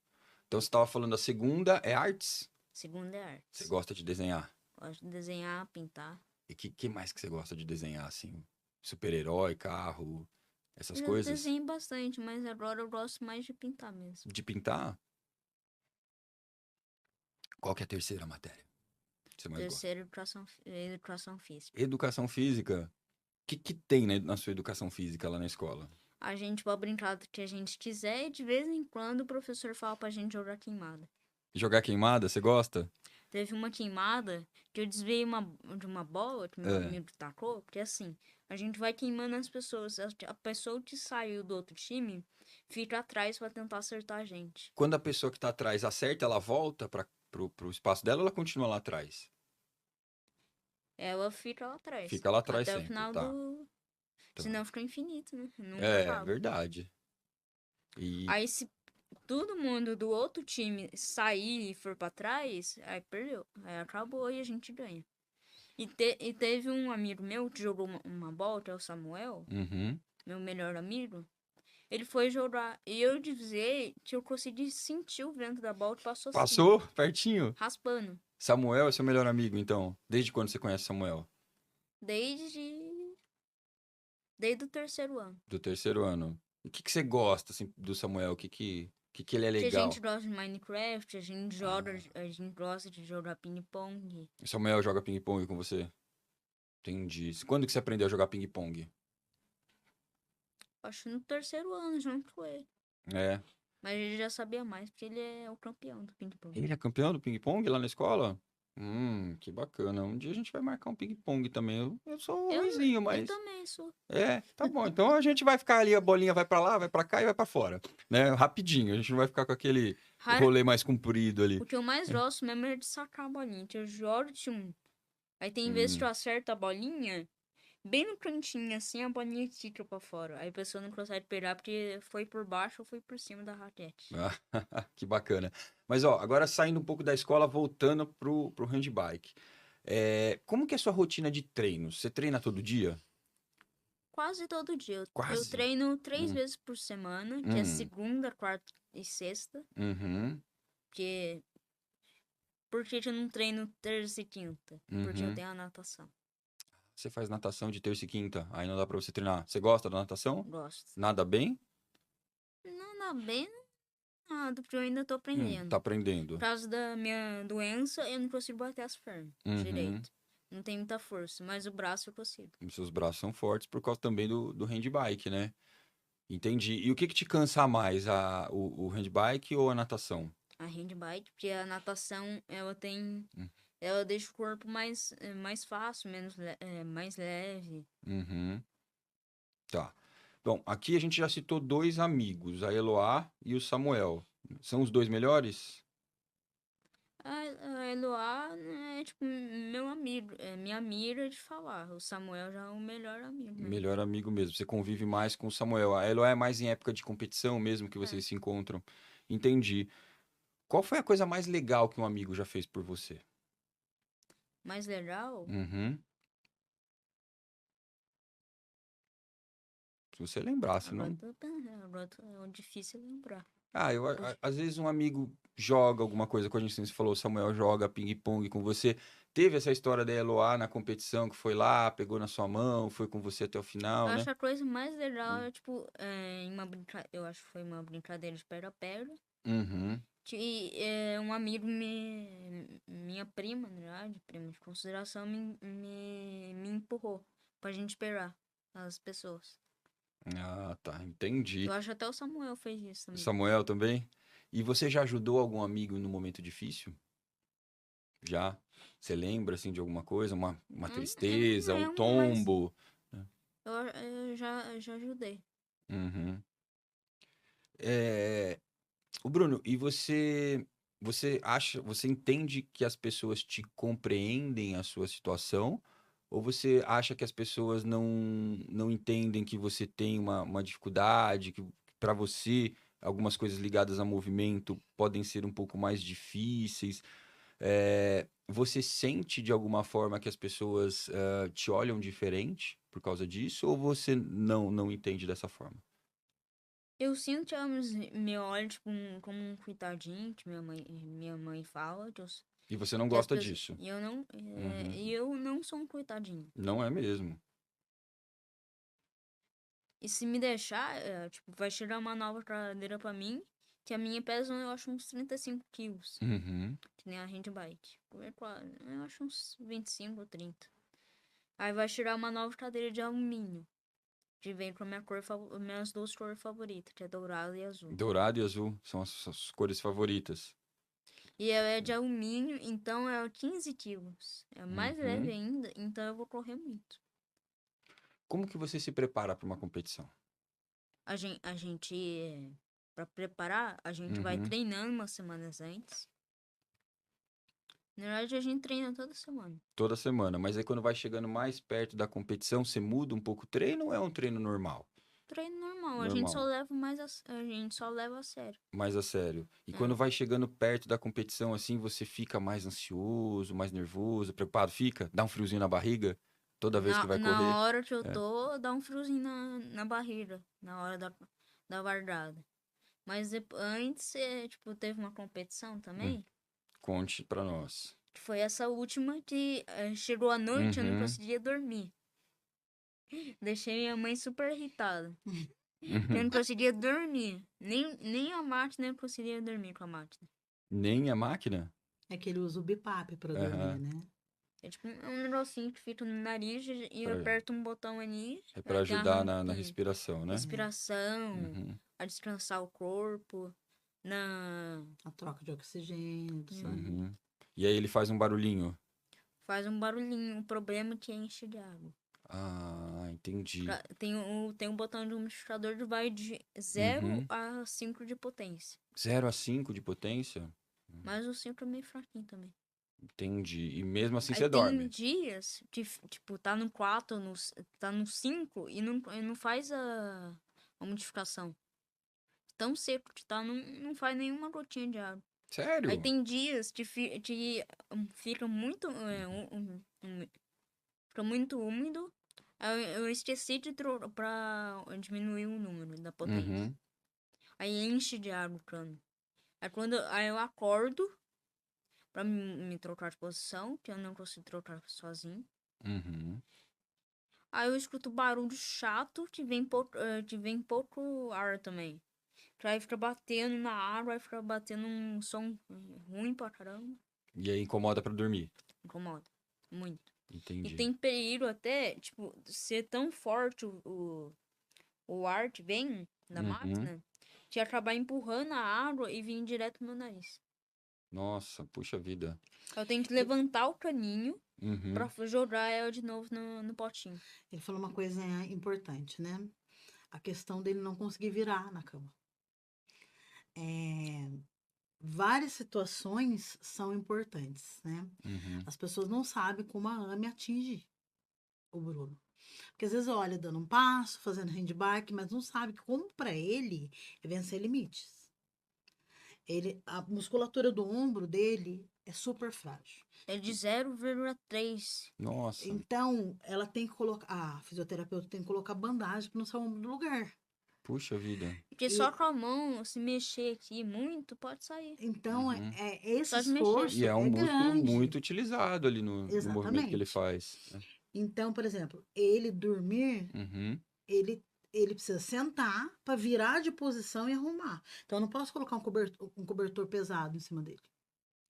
Speaker 1: Então você estava falando, a segunda é artes?
Speaker 2: Segunda é
Speaker 1: Você
Speaker 2: artes.
Speaker 1: gosta de desenhar?
Speaker 2: Gosto de desenhar, pintar.
Speaker 1: E que mais que você gosta de desenhar, assim? Super-herói, carro, essas
Speaker 2: Eu
Speaker 1: coisas?
Speaker 2: desenho bastante, mas agora eu gosto mais de pintar mesmo.
Speaker 1: De pintar? Qual que é a terceira matéria que você mais gosta?
Speaker 2: Terceiro, educação física.
Speaker 1: Educação física. O que tem na sua educação física lá na escola?
Speaker 2: A gente pode brincar do que a gente quiser e de vez em quando o professor fala pra gente jogar queimada.
Speaker 1: Jogar queimada, você gosta?
Speaker 2: Teve uma queimada que eu desviei de uma bola que meu
Speaker 1: É.
Speaker 2: amigo tacou, porque assim, a gente vai queimando as pessoas. A pessoa que saiu do outro time fica atrás pra tentar acertar a gente.
Speaker 1: Quando a pessoa que tá atrás acerta, ela volta pro espaço dela ou ela continua lá atrás?
Speaker 2: Ela fica lá atrás.
Speaker 1: Fica lá atrás
Speaker 2: Até o
Speaker 1: sempre,
Speaker 2: final
Speaker 1: tá.
Speaker 2: do.
Speaker 1: Tá.
Speaker 2: Senão fica infinito, né? Nunca
Speaker 1: É,
Speaker 2: acaba.
Speaker 1: verdade. E
Speaker 2: Aí se todo mundo do outro time sair e for pra trás, aí perdeu. Aí acabou e a gente ganha. E teve um amigo meu que jogou uma bola, que é o Samuel,
Speaker 1: Uhum.
Speaker 2: meu melhor amigo. Ele foi jogar e eu dizer que eu consegui sentir o vento da bola que passou assim,
Speaker 1: Passou pertinho?
Speaker 2: raspando.
Speaker 1: Samuel é seu melhor amigo, então? Desde quando você conhece Samuel?
Speaker 2: Desde. Desde o terceiro ano.
Speaker 1: Do terceiro ano. E o que você gosta, assim, do Samuel? O que ele é
Speaker 2: Que a
Speaker 1: legal?
Speaker 2: gente gosta de Minecraft, a gente joga, a gente gosta de jogar ping-pong.
Speaker 1: O Samuel joga ping-pong com você? Entendi. Quando que você aprendeu a jogar ping-pong?
Speaker 2: Acho que no terceiro ano junto com ele.
Speaker 1: É.
Speaker 2: Mas ele já sabia mais, porque ele é o campeão do ping-pong.
Speaker 1: Ele é campeão do ping-pong lá na escola? Que bacana. Um dia a gente vai marcar um ping-pong também. Eu sou ruinzinho,
Speaker 2: Eu
Speaker 1: mas...
Speaker 2: também sou.
Speaker 1: É, tá bom. Então a gente vai ficar ali, a bolinha vai pra lá, vai pra cá e vai pra fora, né? Rapidinho. A gente não vai ficar com aquele
Speaker 2: Rara-
Speaker 1: rolê mais comprido ali.
Speaker 2: O que eu mais gosto mesmo é de sacar a bolinha. Que eu jogo de um. Aí tem vezes que
Speaker 1: Hum.
Speaker 2: eu acerto a bolinha, bem no cantinho, assim, a bolinha fica pra fora. Aí a pessoa não consegue pegar porque foi por baixo ou foi por cima da raquete.
Speaker 1: Que bacana. Mas, ó, agora saindo um pouco da escola, voltando pro handbike. Como que é a sua rotina de treinos? Você treina todo dia?
Speaker 2: Quase todo dia. Eu
Speaker 1: Quase.
Speaker 2: treino 3
Speaker 1: Hum.
Speaker 2: vezes por semana, que é
Speaker 1: Hum.
Speaker 2: segunda, quarta e sexta.
Speaker 1: Uhum.
Speaker 2: Porque... Por que que eu não treino terça e quinta? Porque eu
Speaker 1: Uhum.
Speaker 2: tenho a natação.
Speaker 1: Você faz natação de terça e quinta, aí não dá pra você treinar. Você gosta da natação?
Speaker 2: Gosto.
Speaker 1: Nada bem?
Speaker 2: Não dá bem nada, porque eu ainda tô aprendendo.
Speaker 1: Tá aprendendo.
Speaker 2: Por causa da minha doença, eu não consigo bater as pernas
Speaker 1: Uhum.
Speaker 2: direito. Não tem muita força, mas o braço eu consigo.
Speaker 1: Os seus braços são fortes por causa também do handbike, né? Entendi. E o que te cansa mais, o handbike ou a natação?
Speaker 2: A handbike, porque a natação, ela tem...
Speaker 1: Hum.
Speaker 2: Ela deixa o corpo mais fácil, mais leve.
Speaker 1: Uhum. Tá. Bom, aqui a gente já citou dois amigos, a Eloá e o Samuel. São os dois melhores?
Speaker 2: A Eloá é, tipo, meu amigo. É minha amiga de falar. O Samuel já é o melhor amigo, né?
Speaker 1: Melhor amigo mesmo. Você convive mais com o Samuel. A Eloá é mais em época de competição mesmo que vocês se encontram. Entendi. Qual foi a coisa mais legal que um amigo já fez por você?
Speaker 2: Mais legal?
Speaker 1: Uhum. Se você lembrar, senão...
Speaker 2: Agora tô pensando, agora é difícil lembrar.
Speaker 1: Às vezes um amigo joga alguma coisa com a gente, assim, você falou, o Samuel joga ping-pong com você. Teve essa história da Eloá na competição, que foi lá, pegou na sua mão, foi com você até o
Speaker 2: Eu
Speaker 1: final, né?
Speaker 2: acho a coisa mais legal é, tipo, eu acho que foi uma brincadeira de pega-pega.
Speaker 1: Uhum.
Speaker 2: Que um amigo, minha prima, na verdade, prima de consideração, me empurrou pra gente esperar as pessoas.
Speaker 1: Ah, tá, entendi.
Speaker 2: Eu acho até o Samuel fez isso também.
Speaker 1: Samuel também? E você já ajudou algum amigo no momento difícil? Já? Você lembra, assim, de alguma coisa? Uma tristeza,
Speaker 2: eu
Speaker 1: um
Speaker 2: lembro,
Speaker 1: tombo?
Speaker 2: Eu já ajudei.
Speaker 1: Uhum. O Bruno, e você entende que as pessoas te compreendem a sua situação? Ou você acha que as pessoas não entendem que você tem uma dificuldade, que para você algumas coisas ligadas a movimento podem ser um pouco mais difíceis? Você sente de alguma forma que as pessoas te olham diferente por causa disso? Ou você não entende dessa forma?
Speaker 2: Eu sinto que elas me olham, tipo, como um coitadinho, que minha mãe fala.
Speaker 1: E você não
Speaker 2: Que as
Speaker 1: gosta
Speaker 2: pessoas-
Speaker 1: disso.
Speaker 2: E eu não,
Speaker 1: Uhum.
Speaker 2: e eu não sou um coitadinho.
Speaker 1: Não é mesmo.
Speaker 2: E se me deixar, tipo, vai chegar uma nova cadeira pra mim, que a minha pesa, eu acho, uns 35 quilos.
Speaker 1: Uhum.
Speaker 2: Que nem a handbike. Eu acho uns 25 ou 30. Aí vai chegar uma nova cadeira de alumínio. Que vem com a minhas duas cores favoritas, que é dourado e azul.
Speaker 1: Dourado e azul são as cores favoritas.
Speaker 2: E ela é de alumínio, então é 15 quilos. É mais
Speaker 1: Uhum.
Speaker 2: leve ainda, então eu vou correr muito.
Speaker 1: Como que você se prepara para uma competição?
Speaker 2: A gente pra preparar, a gente vai
Speaker 1: Uhum.
Speaker 2: treinando umas semanas antes. Na verdade, a gente treina toda semana.
Speaker 1: Toda semana, mas aí quando vai chegando mais perto da competição, você muda um pouco o treino ou é um treino normal?
Speaker 2: Treino normal, a gente só leva a gente só leva a sério.
Speaker 1: Mais a sério. E
Speaker 2: É.
Speaker 1: quando vai chegando perto da competição, assim, você fica mais ansioso, mais nervoso, preocupado? Fica? Dá um friozinho na barriga toda vez que vai correr?
Speaker 2: Na hora que eu
Speaker 1: É.
Speaker 2: tô, dá um friozinho na barriga, na hora da guardada. Mas antes, tipo, teve uma competição também,
Speaker 1: Conte pra nós.
Speaker 2: que foi essa última que chegou à noite, eu não
Speaker 1: Uhum.
Speaker 2: conseguia dormir. Deixei minha mãe super irritada. Eu
Speaker 1: Uhum.
Speaker 2: não conseguia dormir. Nem a máquina eu conseguia dormir com a máquina.
Speaker 1: Nem a máquina?
Speaker 3: É que ele usa o BIPAP pra
Speaker 1: Aham.
Speaker 3: dormir, né?
Speaker 2: É tipo um negocinho que fica no nariz e
Speaker 1: Pra-
Speaker 2: aperta um botão ali.
Speaker 1: É pra
Speaker 2: aí tem a
Speaker 1: ajudar na
Speaker 2: rampinha.
Speaker 1: respiração, né?
Speaker 2: Respiração,
Speaker 1: Uhum.
Speaker 2: a descansar o corpo,
Speaker 3: A troca de oxigênio, sabe?
Speaker 1: Uhum. E aí ele faz um barulhinho.
Speaker 2: faz um barulhinho. O problema é que enche de água.
Speaker 1: Ah, entendi.
Speaker 2: Tem um botão de umidificador que vai de 0
Speaker 1: Uhum.
Speaker 2: a 5 de potência.
Speaker 1: 0 a 5 de potência?
Speaker 2: Mas o 5 é meio fraquinho também.
Speaker 1: Entendi. E mesmo assim
Speaker 2: Aí
Speaker 1: você
Speaker 2: tem
Speaker 1: dorme.
Speaker 2: dias que, tipo, tá no 4, tá no 5 e não faz a umidificação. Tão seco que tá, não faz nenhuma gotinha de água.
Speaker 1: Sério?
Speaker 2: Aí tem dias que fica muito, fica muito úmido. Aí eu esqueci pra diminuir o número da potência.
Speaker 1: Uhum.
Speaker 2: Aí enche de água o cano. Aí eu acordo pra me trocar de posição, que eu não consigo trocar sozinho.
Speaker 1: Uhum.
Speaker 2: Aí eu escuto barulho chato que vem pouco ar também. Que aí fica batendo na água, aí fica batendo um som ruim pra caramba.
Speaker 1: E aí incomoda pra dormir.
Speaker 2: Incomoda. Muito.
Speaker 1: Entendi.
Speaker 2: E tem perigo até, tipo, ser tão forte o ar que vem da
Speaker 1: Uhum.
Speaker 2: máquina, que acabar empurrando a água e vir direto no meu nariz.
Speaker 1: Nossa, puxa vida.
Speaker 2: Eu tenho que levantar o caninho
Speaker 1: Uhum.
Speaker 2: pra jogar ela de novo no potinho.
Speaker 3: Ele falou uma coisa importante, né? A questão dele não conseguir virar na cama. Várias situações são importantes, né?
Speaker 1: Uhum.
Speaker 3: As pessoas não sabem como a AME atinge o Bruno. Porque às vezes olha dando um passo, fazendo handbike, mas não sabe que como para ele é vencer limites. A musculatura do ombro dele é super frágil.
Speaker 2: É de 0,3.
Speaker 1: Nossa.
Speaker 3: Então, ela tem que colocar, a fisioterapeuta tem que colocar bandagem no seu ombro no lugar.
Speaker 1: Puxa vida.
Speaker 2: Porque só com a mão, se mexer aqui muito, pode sair.
Speaker 3: Então,
Speaker 1: Uhum.
Speaker 3: esse
Speaker 2: Só de mexer.
Speaker 3: esforço
Speaker 1: E é um músculo
Speaker 3: grande.
Speaker 1: muito utilizado ali no movimento que ele
Speaker 3: Exatamente.
Speaker 1: faz.
Speaker 3: Então, por exemplo, ele dormir,
Speaker 1: Uhum.
Speaker 3: ele precisa sentar para virar de posição e arrumar. Então, eu não posso colocar um cobertor pesado em cima dele.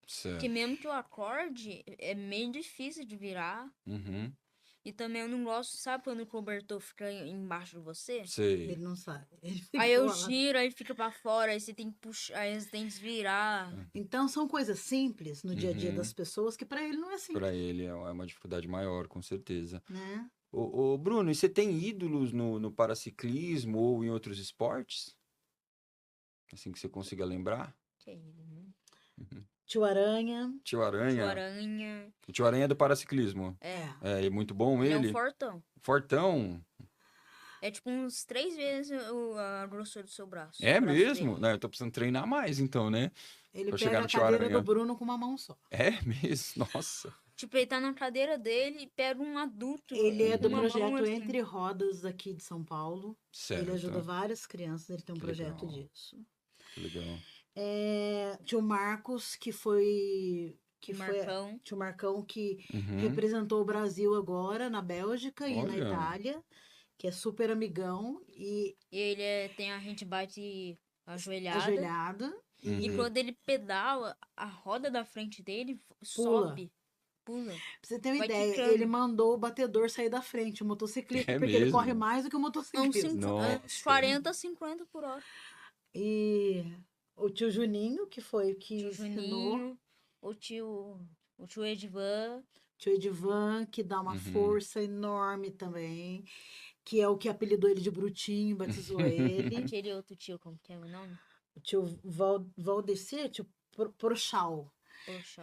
Speaker 1: Certo.
Speaker 2: Porque mesmo que eu acorde, é meio difícil de virar.
Speaker 1: Uhum.
Speaker 2: E também eu não gosto, sabe quando o cobertor fica embaixo de você?
Speaker 1: Sei.
Speaker 3: Ele não sabe. Ele
Speaker 2: Aí
Speaker 3: fica
Speaker 2: eu
Speaker 3: lá.
Speaker 2: giro, aí fica pra fora, aí você tem que puxar, aí você tem que desvirar.
Speaker 3: Então, são coisas simples no dia a dia
Speaker 1: Uhum.
Speaker 3: das pessoas que para ele não é simples.
Speaker 1: Pra ele é uma dificuldade maior, com certeza.
Speaker 3: Né?
Speaker 1: Ô, Bruno, e você tem ídolos no paraciclismo ou em outros esportes? Assim que você consiga lembrar?
Speaker 2: Que é isso, né?
Speaker 3: Tio Aranha.
Speaker 1: Tio Aranha.
Speaker 2: Tio Aranha.
Speaker 1: O Tio Aranha é do paraciclismo.
Speaker 2: É.
Speaker 1: É muito bom
Speaker 2: Ele é
Speaker 1: ele.
Speaker 2: um fortão.
Speaker 1: Fortão.
Speaker 2: É tipo uns 3 vezes a grossura do seu braço.
Speaker 1: É
Speaker 2: O braço
Speaker 1: mesmo?
Speaker 2: dele.
Speaker 1: Não, eu tô precisando treinar mais então, né?
Speaker 3: Ele
Speaker 1: Pra
Speaker 3: pega
Speaker 1: chegar
Speaker 3: a
Speaker 1: no Tio
Speaker 3: cadeira
Speaker 1: Aranha.
Speaker 3: do Bruno com uma mão só.
Speaker 1: É mesmo? Nossa.
Speaker 2: Tipo, ele tá na cadeira dele e pega um adulto.
Speaker 3: Ele é
Speaker 2: com
Speaker 3: do
Speaker 2: uma mão
Speaker 3: projeto
Speaker 2: assim.
Speaker 3: Entre Rodas aqui de São Paulo.
Speaker 1: Certo.
Speaker 3: Ele ajuda várias crianças, ele tem um
Speaker 1: Que
Speaker 3: projeto
Speaker 1: legal.
Speaker 3: disso.
Speaker 1: Que legal.
Speaker 3: Tinha o Marcos, que foi
Speaker 2: Marcão.
Speaker 3: tio Marcão, que
Speaker 1: Uhum.
Speaker 3: representou o Brasil agora na Bélgica e na
Speaker 1: Olha.
Speaker 3: Itália, que é super amigão e
Speaker 2: E ele tem a gente bate ajoelhada.
Speaker 3: ajoelhada.
Speaker 2: E
Speaker 1: Uhum.
Speaker 2: quando ele pedala, a roda da frente dele
Speaker 3: Pula.
Speaker 2: sobe. Pula.
Speaker 3: Pra você ter uma
Speaker 2: Vai
Speaker 3: ideia,
Speaker 2: quicando.
Speaker 3: ele mandou o batedor sair da frente, o motociclista,
Speaker 1: É
Speaker 3: porque ele
Speaker 1: mesmo?
Speaker 3: corre mais do que o
Speaker 2: Uns
Speaker 3: motociclista.
Speaker 1: Nossa.
Speaker 2: 40, 50 por hora.
Speaker 3: E o tio Juninho, que foi o que
Speaker 2: Tio
Speaker 3: ensinou,
Speaker 2: Juninho, o tio Edvan.
Speaker 3: tio Edivan, que dá uma
Speaker 1: Uhum.
Speaker 3: força enorme também, que é o que apelidou ele de Brutinho, batizou ele.
Speaker 2: Aquele outro tio, como que é o nome?
Speaker 3: O tio Valdecir, tio Prochal,
Speaker 2: Poxa,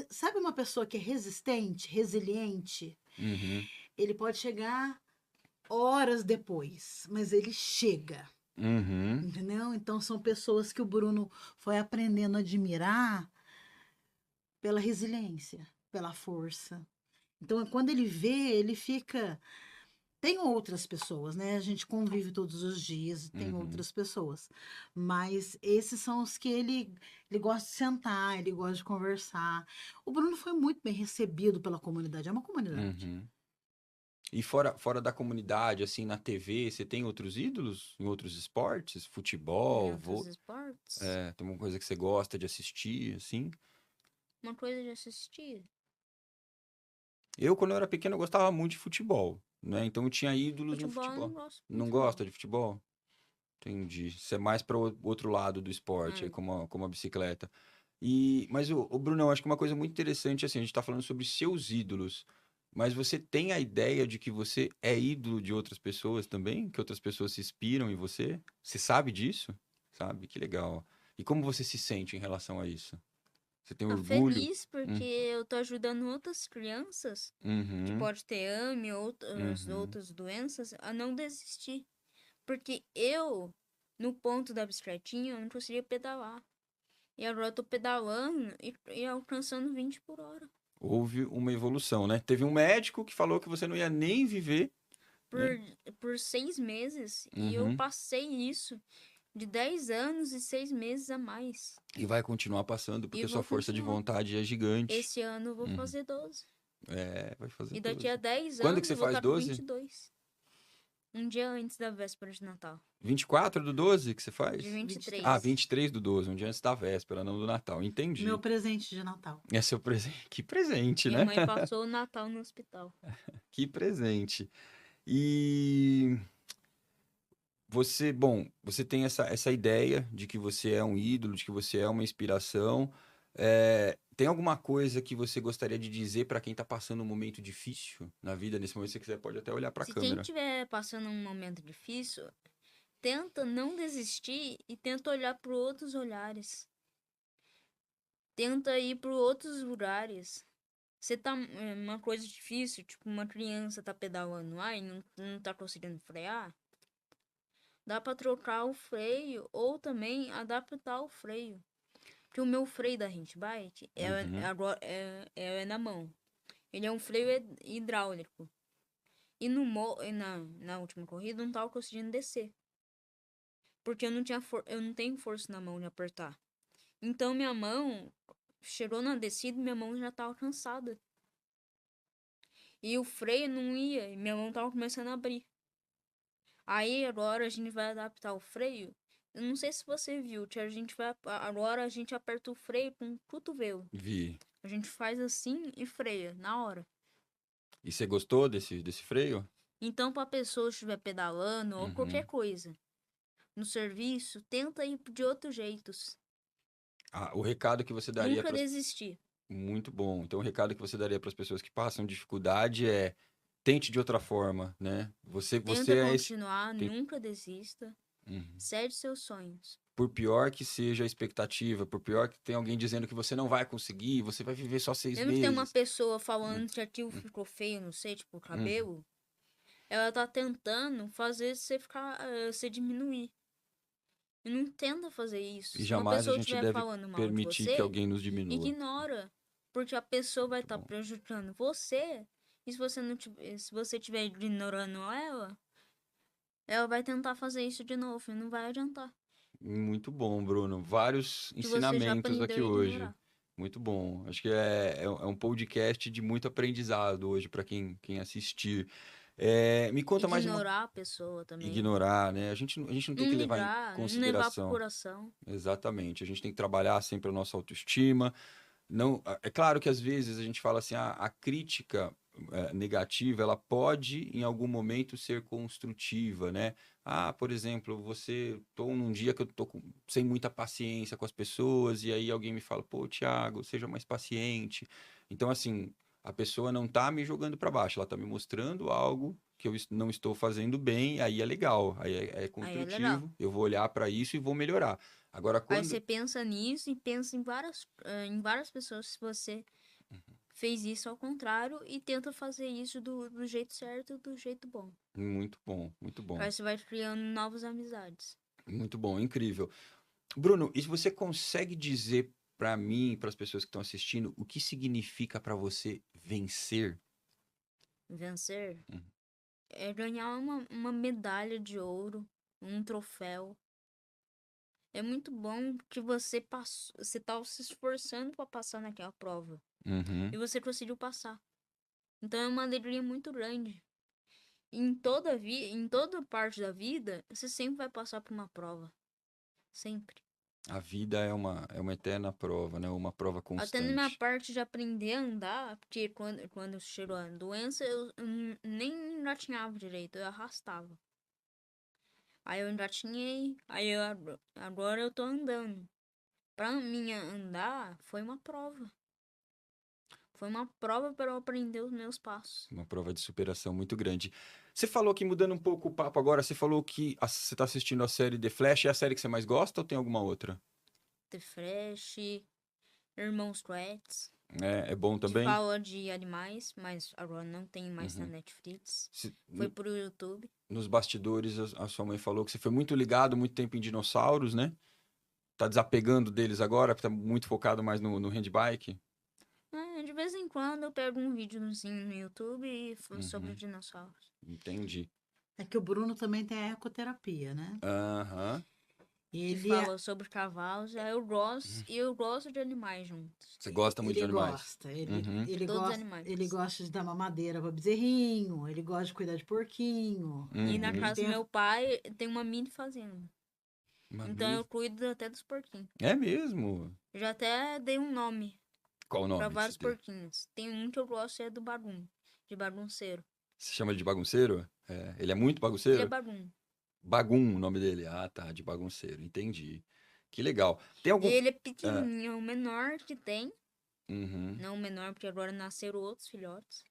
Speaker 3: sabe uma pessoa que é resistente, resiliente?
Speaker 1: Uhum.
Speaker 3: Ele pode chegar horas depois, mas ele chega,
Speaker 1: Uhum.
Speaker 3: entendeu? Então são pessoas que o Bruno foi aprendendo a admirar pela resiliência, pela força. Então quando ele vê, ele fica. Tem outras pessoas, né? A gente convive todos os dias, tem
Speaker 1: Uhum.
Speaker 3: outras pessoas. Mas esses são os que ele gosta de sentar, ele gosta de conversar. O Bruno foi muito bem recebido pela comunidade, é uma comunidade.
Speaker 1: Uhum. E fora da comunidade, assim, na TV, você tem outros ídolos em outros esportes? Futebol,
Speaker 2: em outros esportes.
Speaker 1: tem uma coisa que você gosta de assistir, assim?
Speaker 2: Uma coisa de assistir.
Speaker 1: Eu, quando eu era pequeno, eu gostava muito de futebol, né? Então eu tinha ídolos no
Speaker 2: Futebol eu
Speaker 1: futebol.
Speaker 2: não gosto
Speaker 1: Não
Speaker 2: muito,
Speaker 1: gosta de futebol? Entendi. Você é mais para o outro lado do esporte, aí,
Speaker 2: Hum.
Speaker 1: como a bicicleta. Mas, o Bruno, eu acho que uma coisa muito interessante, assim, a gente tá falando sobre seus ídolos, mas você tem a ideia de que você é ídolo de outras pessoas também? Que outras pessoas se inspiram em você? Você sabe disso? Sabe? Que legal. E como você se sente em relação a isso? Você tem
Speaker 2: Tô
Speaker 1: orgulho?
Speaker 2: feliz porque eu tô ajudando outras crianças que
Speaker 1: Uhum,
Speaker 2: pode ter AME ou
Speaker 1: uhum,
Speaker 2: outras doenças a não desistir. Porque eu, no ponto da bicicletinha, eu não conseguia pedalar. E agora eu tô pedalando e alcançando 20 por hora.
Speaker 1: Houve uma evolução, né? Teve um médico que falou que você não ia nem viver,
Speaker 2: Por,
Speaker 1: né?
Speaker 2: por 6 meses. E eu
Speaker 1: Uhum.
Speaker 2: passei isso de 10 anos e 6 meses a mais.
Speaker 1: E vai continuar passando, porque
Speaker 2: E
Speaker 1: sua
Speaker 2: vou
Speaker 1: força de
Speaker 2: continuar.
Speaker 1: vontade é gigante.
Speaker 2: Esse ano eu vou
Speaker 1: Uhum.
Speaker 2: fazer 12.
Speaker 1: Vai fazer
Speaker 2: E daqui a
Speaker 1: 12.
Speaker 2: 10
Speaker 1: Quando
Speaker 2: anos
Speaker 1: que você
Speaker 2: eu vou
Speaker 1: faz
Speaker 2: estar com
Speaker 1: 12?
Speaker 2: 22. Um dia antes da véspera de Natal.
Speaker 1: 24 do 12 que você faz?
Speaker 2: De 23.
Speaker 1: Ah, 23 do 12, um dia antes da véspera, não do Natal. Entendi.
Speaker 3: Meu presente de Natal.
Speaker 1: É seu presente. Que presente,
Speaker 2: Minha
Speaker 1: né?
Speaker 2: mãe passou o Natal no hospital.
Speaker 1: Que presente. E você tem essa ideia de que você é um ídolo, de que você é uma inspiração. Tem alguma coisa que você gostaria de dizer para quem tá passando um momento difícil na vida? Nesse momento, se você quiser, pode até olhar para a
Speaker 2: Se quem
Speaker 1: câmera.
Speaker 2: estiver passando um momento difícil, tenta não desistir e tenta olhar para outros olhares. Tenta ir para outros lugares. Você tá uma coisa difícil, tipo uma criança tá pedalando lá e não tá conseguindo frear. Dá para trocar o freio ou também adaptar o freio. Porque o meu freio da Handbike agora é na mão. Ele é um freio hidráulico. E na última corrida eu não tava conseguindo descer. Porque eu não tenho força na mão de apertar. Então minha mão chegou na descida e minha mão já tava cansada. E o freio não ia, e minha mão tava começando a abrir. Aí agora a gente vai adaptar o freio. Eu não sei se você viu, que agora a gente aperta o freio com o cotovelo.
Speaker 1: Vi.
Speaker 2: A gente faz assim e freia na hora.
Speaker 1: E você gostou desse freio?
Speaker 2: Então, para a pessoa que estiver pedalando ou
Speaker 1: Uhum.
Speaker 2: qualquer coisa no serviço, tenta ir de outros jeitos.
Speaker 1: O recado que você daria
Speaker 2: Nunca
Speaker 1: para
Speaker 2: desistir.
Speaker 1: Muito bom. Então, o recado que você daria para as pessoas que passam dificuldade é tente de outra forma, né? Você
Speaker 2: Tenta
Speaker 1: é esse.
Speaker 2: continuar,
Speaker 1: tem-
Speaker 2: nunca desista.
Speaker 1: Uhum.
Speaker 2: Segue seus sonhos.
Speaker 1: Por pior que seja a expectativa, por pior que tenha alguém dizendo que você não vai conseguir, você vai viver só 6
Speaker 2: Mesmo que tem uma
Speaker 1: meses.
Speaker 2: pessoa falando que aquilo ficou feio, não sei, tipo o cabelo, ela tá tentando fazer você diminuir. E não tenta fazer isso.
Speaker 1: E
Speaker 2: Se uma
Speaker 1: jamais a
Speaker 2: pessoa
Speaker 1: gente
Speaker 2: estiver
Speaker 1: deve
Speaker 2: falando mal de
Speaker 1: permitir que
Speaker 2: você,
Speaker 1: alguém nos diminua.
Speaker 2: ignora. Porque a pessoa vai estar
Speaker 1: bom.
Speaker 2: prejudicando você. E se você estiver ignorando ela vai tentar fazer isso de novo e não vai adiantar.
Speaker 1: Muito bom, Bruno. Vários
Speaker 2: Que você já
Speaker 1: ensinamentos aqui
Speaker 2: aprendeu a
Speaker 1: hoje.
Speaker 2: ignorar.
Speaker 1: Muito bom. Acho que é um podcast de muito aprendizado hoje para quem assistir. Me conta mais uma.
Speaker 2: Ignorar a pessoa também.
Speaker 1: Ignorar, né? A gente não tem
Speaker 2: Não
Speaker 1: que levar em
Speaker 2: ligar, não levar pro
Speaker 1: consideração.
Speaker 2: coração.
Speaker 1: Exatamente. A gente tem que trabalhar sempre a nossa autoestima. Não, é claro que às vezes a gente fala assim, a crítica negativa, ela pode em algum momento ser construtiva, né? Por exemplo, tô num dia que eu tô sem muita paciência com as pessoas e aí alguém me fala, pô, Thiago, seja mais paciente. Então, assim, a pessoa não tá me jogando para baixo, ela tá me mostrando algo que eu não estou fazendo bem, aí é legal, aí é
Speaker 2: Aí é
Speaker 1: construtivo,
Speaker 2: legal.
Speaker 1: eu vou olhar para isso e vou melhorar. Agora,
Speaker 2: Aí
Speaker 1: quando
Speaker 2: você pensa nisso e pensa em várias pessoas se você fez isso ao contrário e tenta fazer isso do jeito certo, do jeito bom.
Speaker 1: Muito bom, muito bom.
Speaker 2: Aí você vai criando novas amizades.
Speaker 1: Muito bom, incrível. Bruno, e você consegue dizer para mim, para as pessoas que estão assistindo, o que significa para você vencer?
Speaker 2: Vencer
Speaker 1: Uhum.
Speaker 2: é ganhar uma medalha de ouro, um troféu. É muito bom que você passou, você tá se esforçando para passar naquela prova
Speaker 1: Uhum.
Speaker 2: e você conseguiu passar. Então é uma alegria muito grande. Em em toda parte da vida, você sempre vai passar por uma prova. Sempre.
Speaker 1: A vida é uma eterna prova, né? Uma prova
Speaker 2: Até na minha
Speaker 1: constante.
Speaker 2: parte de aprender a andar, porque quando chegou a doença, eu nem engatinhava direito, eu arrastava. Aí eu engatinhei, agora eu tô andando. Pra mim andar, foi uma prova. Foi uma prova para eu aprender os meus passos.
Speaker 1: Uma prova de superação muito grande. Você falou que, mudando um pouco o papo agora, você falou que você está assistindo a série The Flash. É a série que você mais gosta ou tem alguma outra?
Speaker 2: The Flash, Irmãos Crats,
Speaker 1: É bom
Speaker 2: que
Speaker 1: também?
Speaker 2: fala de animais, mas agora não tem mais na
Speaker 1: Uhum.
Speaker 2: Netflix.
Speaker 1: Se-
Speaker 2: Foi
Speaker 1: no-
Speaker 2: pro YouTube.
Speaker 1: Nos bastidores, a sua mãe falou que você foi muito ligado muito tempo em dinossauros, né? Tá desapegando deles agora, tá muito focado mais no handbike.
Speaker 2: De vez em quando eu pego um videozinho no YouTube e sobre
Speaker 1: Uhum,
Speaker 2: dinossauros.
Speaker 1: entendi.
Speaker 3: É que o Bruno também tem a ecoterapia, né?
Speaker 1: Aham.
Speaker 2: Que
Speaker 3: Ele,
Speaker 2: fala sobre cavalos, aí eu gosto de animais juntos.
Speaker 1: Você gosta muito de
Speaker 3: ele
Speaker 1: animais?
Speaker 3: gosta,
Speaker 1: Uhum.
Speaker 2: Todos os animais.
Speaker 3: ele gosta de dar mamadeira para bezerrinho, ele gosta de cuidar de porquinho.
Speaker 2: E na
Speaker 1: Uhum.
Speaker 2: casa do meu pai tem uma mini fazenda.
Speaker 1: Mas
Speaker 2: Então eu
Speaker 1: mesmo?
Speaker 2: cuido até dos porquinhos.
Speaker 1: É mesmo?
Speaker 2: Eu já até dei um nome
Speaker 1: Qual o nome
Speaker 2: pra
Speaker 1: que
Speaker 2: vários
Speaker 1: você deu?
Speaker 2: porquinhos. Tem um que eu gosto, é do Bagum, de bagunceiro.
Speaker 1: Você chama ele de bagunceiro? É, ele é muito
Speaker 2: Ele é
Speaker 1: bagunceiro?
Speaker 2: Bagum.
Speaker 1: Bagum, o nome dele. Ah, tá, de bagunceiro. Entendi. Que legal. Tem
Speaker 2: E
Speaker 1: algum...
Speaker 2: ele é
Speaker 1: Ah,
Speaker 2: pequenininho, é o menor que tem.
Speaker 1: uhum,
Speaker 2: Não o menor, porque agora nasceram outros filhotes.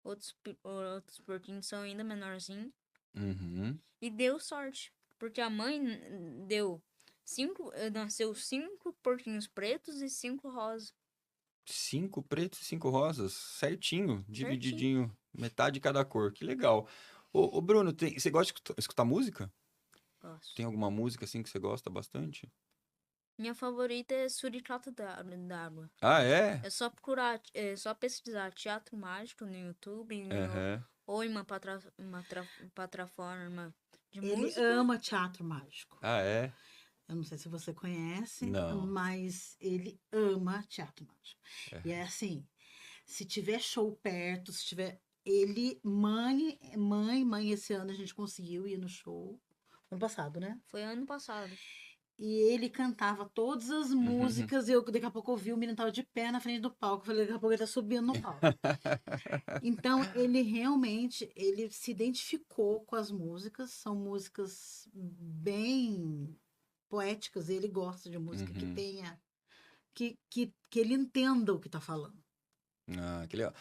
Speaker 2: Outros porquinhos são ainda menorzinhos.
Speaker 1: uhum.
Speaker 2: E deu sorte, porque a mãe nasceu 5 porquinhos pretos e 5 rosas.
Speaker 1: 5 pretos e 5 rosas, certinho,
Speaker 2: Certinho.
Speaker 1: divididinho, metade de cada cor. Que legal. Ô, Bruno, você gosta de escutar música?
Speaker 2: Gosto.
Speaker 1: Tem alguma música assim que você gosta bastante?
Speaker 2: Minha favorita é Suricata d'Água.
Speaker 1: Ah, é?
Speaker 2: É só procurar, é só pesquisar Teatro Mágico no YouTube
Speaker 1: Aham.
Speaker 2: ou em uma plataforma de
Speaker 3: Ele
Speaker 2: música.
Speaker 3: ama teatro mágico.
Speaker 1: Ah, é?
Speaker 3: Eu não sei se você conhece,
Speaker 1: Não.
Speaker 3: mas ele ama teatro mágico. E
Speaker 1: É.
Speaker 3: é assim, se tiver show perto, se tiver mãe, esse ano a gente conseguiu ir no show. Ano passado, né?
Speaker 2: Foi ano passado.
Speaker 3: E ele cantava todas as músicas, e eu daqui a pouco eu vi o menino tava de pé na frente do palco. Eu falei, daqui a pouco ele tá subindo no palco. Então, ele realmente, ele se identificou com as músicas, são músicas bem poéticas, ele gosta de música que
Speaker 1: Uhum.
Speaker 3: tenha, que ele entenda o que tá falando.
Speaker 1: Ah, que legal.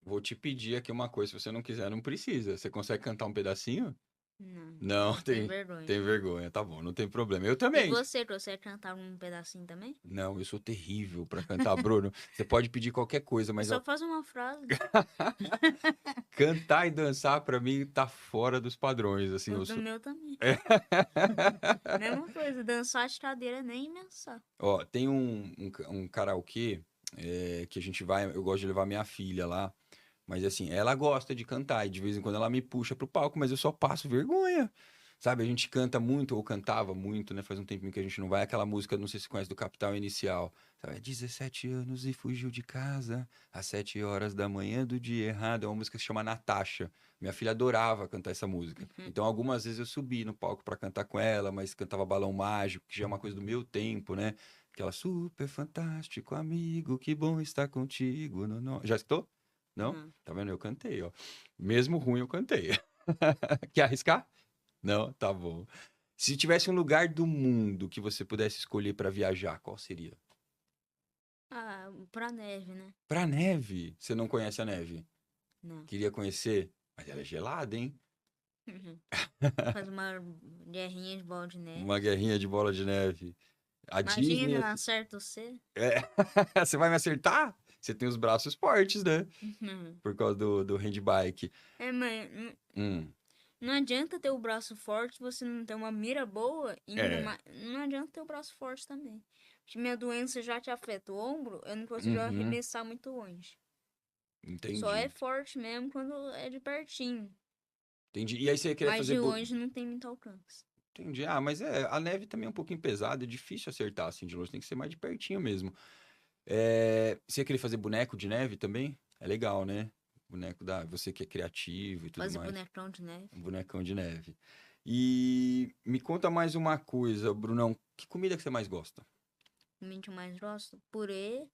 Speaker 1: Vou te pedir aqui uma coisa, se você não quiser, não precisa. Você consegue cantar um pedacinho?
Speaker 2: Não,
Speaker 1: Não,
Speaker 2: tenho vergonha.
Speaker 1: tem vergonha, tá bom, não tem problema. Eu
Speaker 2: E
Speaker 1: também.
Speaker 2: você consegue cantar um pedacinho também?
Speaker 1: Não, eu sou terrível pra cantar, Bruno. Você pode pedir qualquer coisa, mas
Speaker 2: Só faz uma frase.
Speaker 1: cantar e dançar pra mim tá fora dos padrões, assim.
Speaker 2: O
Speaker 1: Eu
Speaker 2: do
Speaker 1: sou...
Speaker 2: meu também. Mesma coisa, dançar de cadeira nem dançar.
Speaker 1: Ó, tem um karaokê que a gente vai, eu gosto de levar minha filha lá, mas assim, ela gosta de cantar e de vez em quando ela me puxa pro palco, mas eu só passo vergonha. Sabe, a gente canta muito, ou cantava muito, né? Faz um tempinho que a gente não vai. Aquela música, não sei se você conhece, do Capital Inicial. Sabe? 17 anos e fugiu de casa, às 7 horas da manhã do dia errado. É uma música que se chama Natasha. Minha filha adorava cantar essa música. Então, algumas vezes eu subi no palco pra cantar com ela, mas cantava Balão Mágico, que já é uma coisa do meu tempo, né? Aquela super fantástico amigo, que bom estar contigo. Já escutou? Não?
Speaker 2: Não.
Speaker 1: Tá vendo? Eu cantei, ó. Mesmo ruim, eu cantei. Quer arriscar? Não? Tá bom. Se tivesse um lugar do mundo que você pudesse escolher pra viajar, qual seria?
Speaker 2: Ah, pra neve, né?
Speaker 1: Pra neve. Você não conhece a neve?
Speaker 2: Não.
Speaker 1: Queria conhecer? Mas ela é gelada, hein?
Speaker 2: Faz uma guerrinha de bola de neve.
Speaker 1: Uma guerrinha de bola de neve. A Disney.
Speaker 2: Imagina, acerta você.
Speaker 1: É... Você vai me acertar? Você tem os braços fortes, né? Por causa do handbike.
Speaker 2: É, mas não adianta ter o braço forte se você não ter uma mira boa. E não adianta ter o braço forte também. Se minha doença já te afeta o ombro, eu não consigo arremessar muito longe.
Speaker 1: Entendi.
Speaker 2: Só é forte mesmo quando é de pertinho.
Speaker 1: Entendi. E aí você ia querer
Speaker 2: Mas
Speaker 1: fazer...
Speaker 2: de longe não tem muito alcance.
Speaker 1: Entendi. Ah, mas a neve também é um pouquinho pesada, é difícil acertar assim de longe, tem que ser mais de pertinho mesmo. Você ia querer fazer boneco de neve também? É legal, né? Boneco você que é criativo e tudo
Speaker 2: Fazer
Speaker 1: mais.
Speaker 2: bonecão de neve.
Speaker 1: Um bonecão de neve. E me conta mais uma coisa, Brunão. Que comida que você mais gosta?
Speaker 2: Comida que eu mais gosto? Purê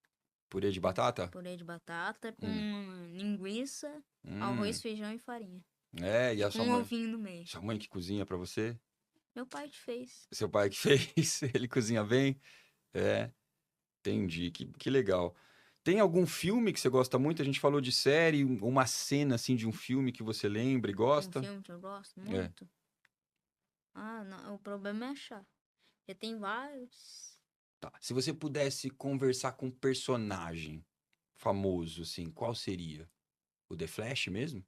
Speaker 1: Purê de batata?
Speaker 2: Purê de batata com linguiça,
Speaker 1: Hum.
Speaker 2: arroz, feijão e farinha.
Speaker 1: E a sua
Speaker 2: Um
Speaker 1: mãe?
Speaker 2: ovinho no meio.
Speaker 1: Sua mãe que cozinha pra você?
Speaker 2: Meu pai que fez.
Speaker 1: Seu pai que fez? Ele cozinha bem? É, entendi. Que legal. Tem algum filme que você gosta muito? A gente falou de série, uma cena assim de um filme que você lembra e gosta?
Speaker 2: Um filme que eu gosto muito. Ah, não, o problema é achar. Já tem vários.
Speaker 1: Tá. Se você pudesse conversar com um personagem famoso, assim, qual seria? O The Flash mesmo?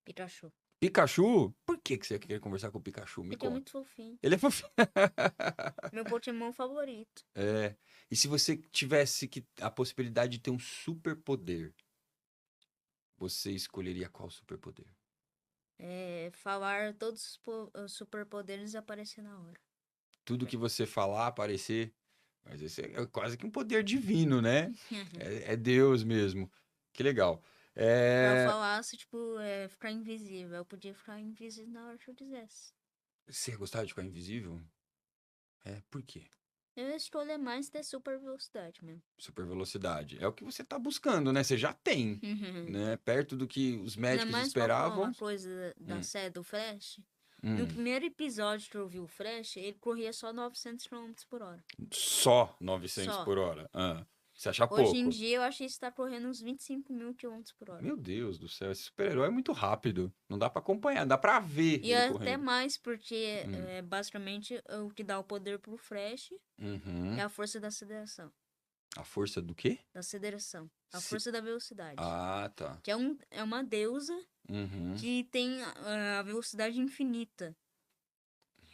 Speaker 2: Pikachu.
Speaker 1: Pikachu? Por que você quer conversar com o Pikachu? Me
Speaker 2: Porque é
Speaker 1: conta.
Speaker 2: muito fofinho.
Speaker 1: Ele é fofinho.
Speaker 2: Meu Pokémon favorito.
Speaker 1: E se você tivesse a possibilidade de ter um superpoder, você escolheria qual superpoder?
Speaker 2: Falar todos os superpoderes e aparecer na hora.
Speaker 1: Tudo que você falar, aparecer. Mas esse é quase que um poder divino, né? É Deus mesmo. Que legal.
Speaker 2: Se eu falasse, tipo, ficar invisível. Eu podia ficar invisível na hora que eu quisesse.
Speaker 1: Você gostava de ficar invisível? Por quê?
Speaker 2: Eu ia escolher mais ter super velocidade mesmo.
Speaker 1: Super velocidade. É o que você tá buscando, né? Você já tem, né? Perto do que os médicos
Speaker 2: mais pra falar
Speaker 1: esperavam.
Speaker 2: uma coisa da série do Flash.
Speaker 1: Hum.
Speaker 2: No primeiro episódio que eu vi o Flash, ele corria só 900 km por hora.
Speaker 1: Só 900
Speaker 2: Só.
Speaker 1: por hora. Você acha
Speaker 2: Hoje
Speaker 1: pouco?
Speaker 2: em dia, eu achei que está correndo uns 25 mil km por hora.
Speaker 1: Meu Deus do céu, esse super-herói é muito rápido. Não dá pra acompanhar, dá pra ver
Speaker 2: E
Speaker 1: ele
Speaker 2: até
Speaker 1: correndo.
Speaker 2: mais, porque basicamente o que dá o poder pro Flash
Speaker 1: Uhum.
Speaker 2: é a força da aceleração.
Speaker 1: A força do quê?
Speaker 2: Da aceleração. A
Speaker 1: Se-
Speaker 2: força da velocidade.
Speaker 1: Ah, tá.
Speaker 2: Que é uma deusa
Speaker 1: Uhum.
Speaker 2: que tem a velocidade infinita.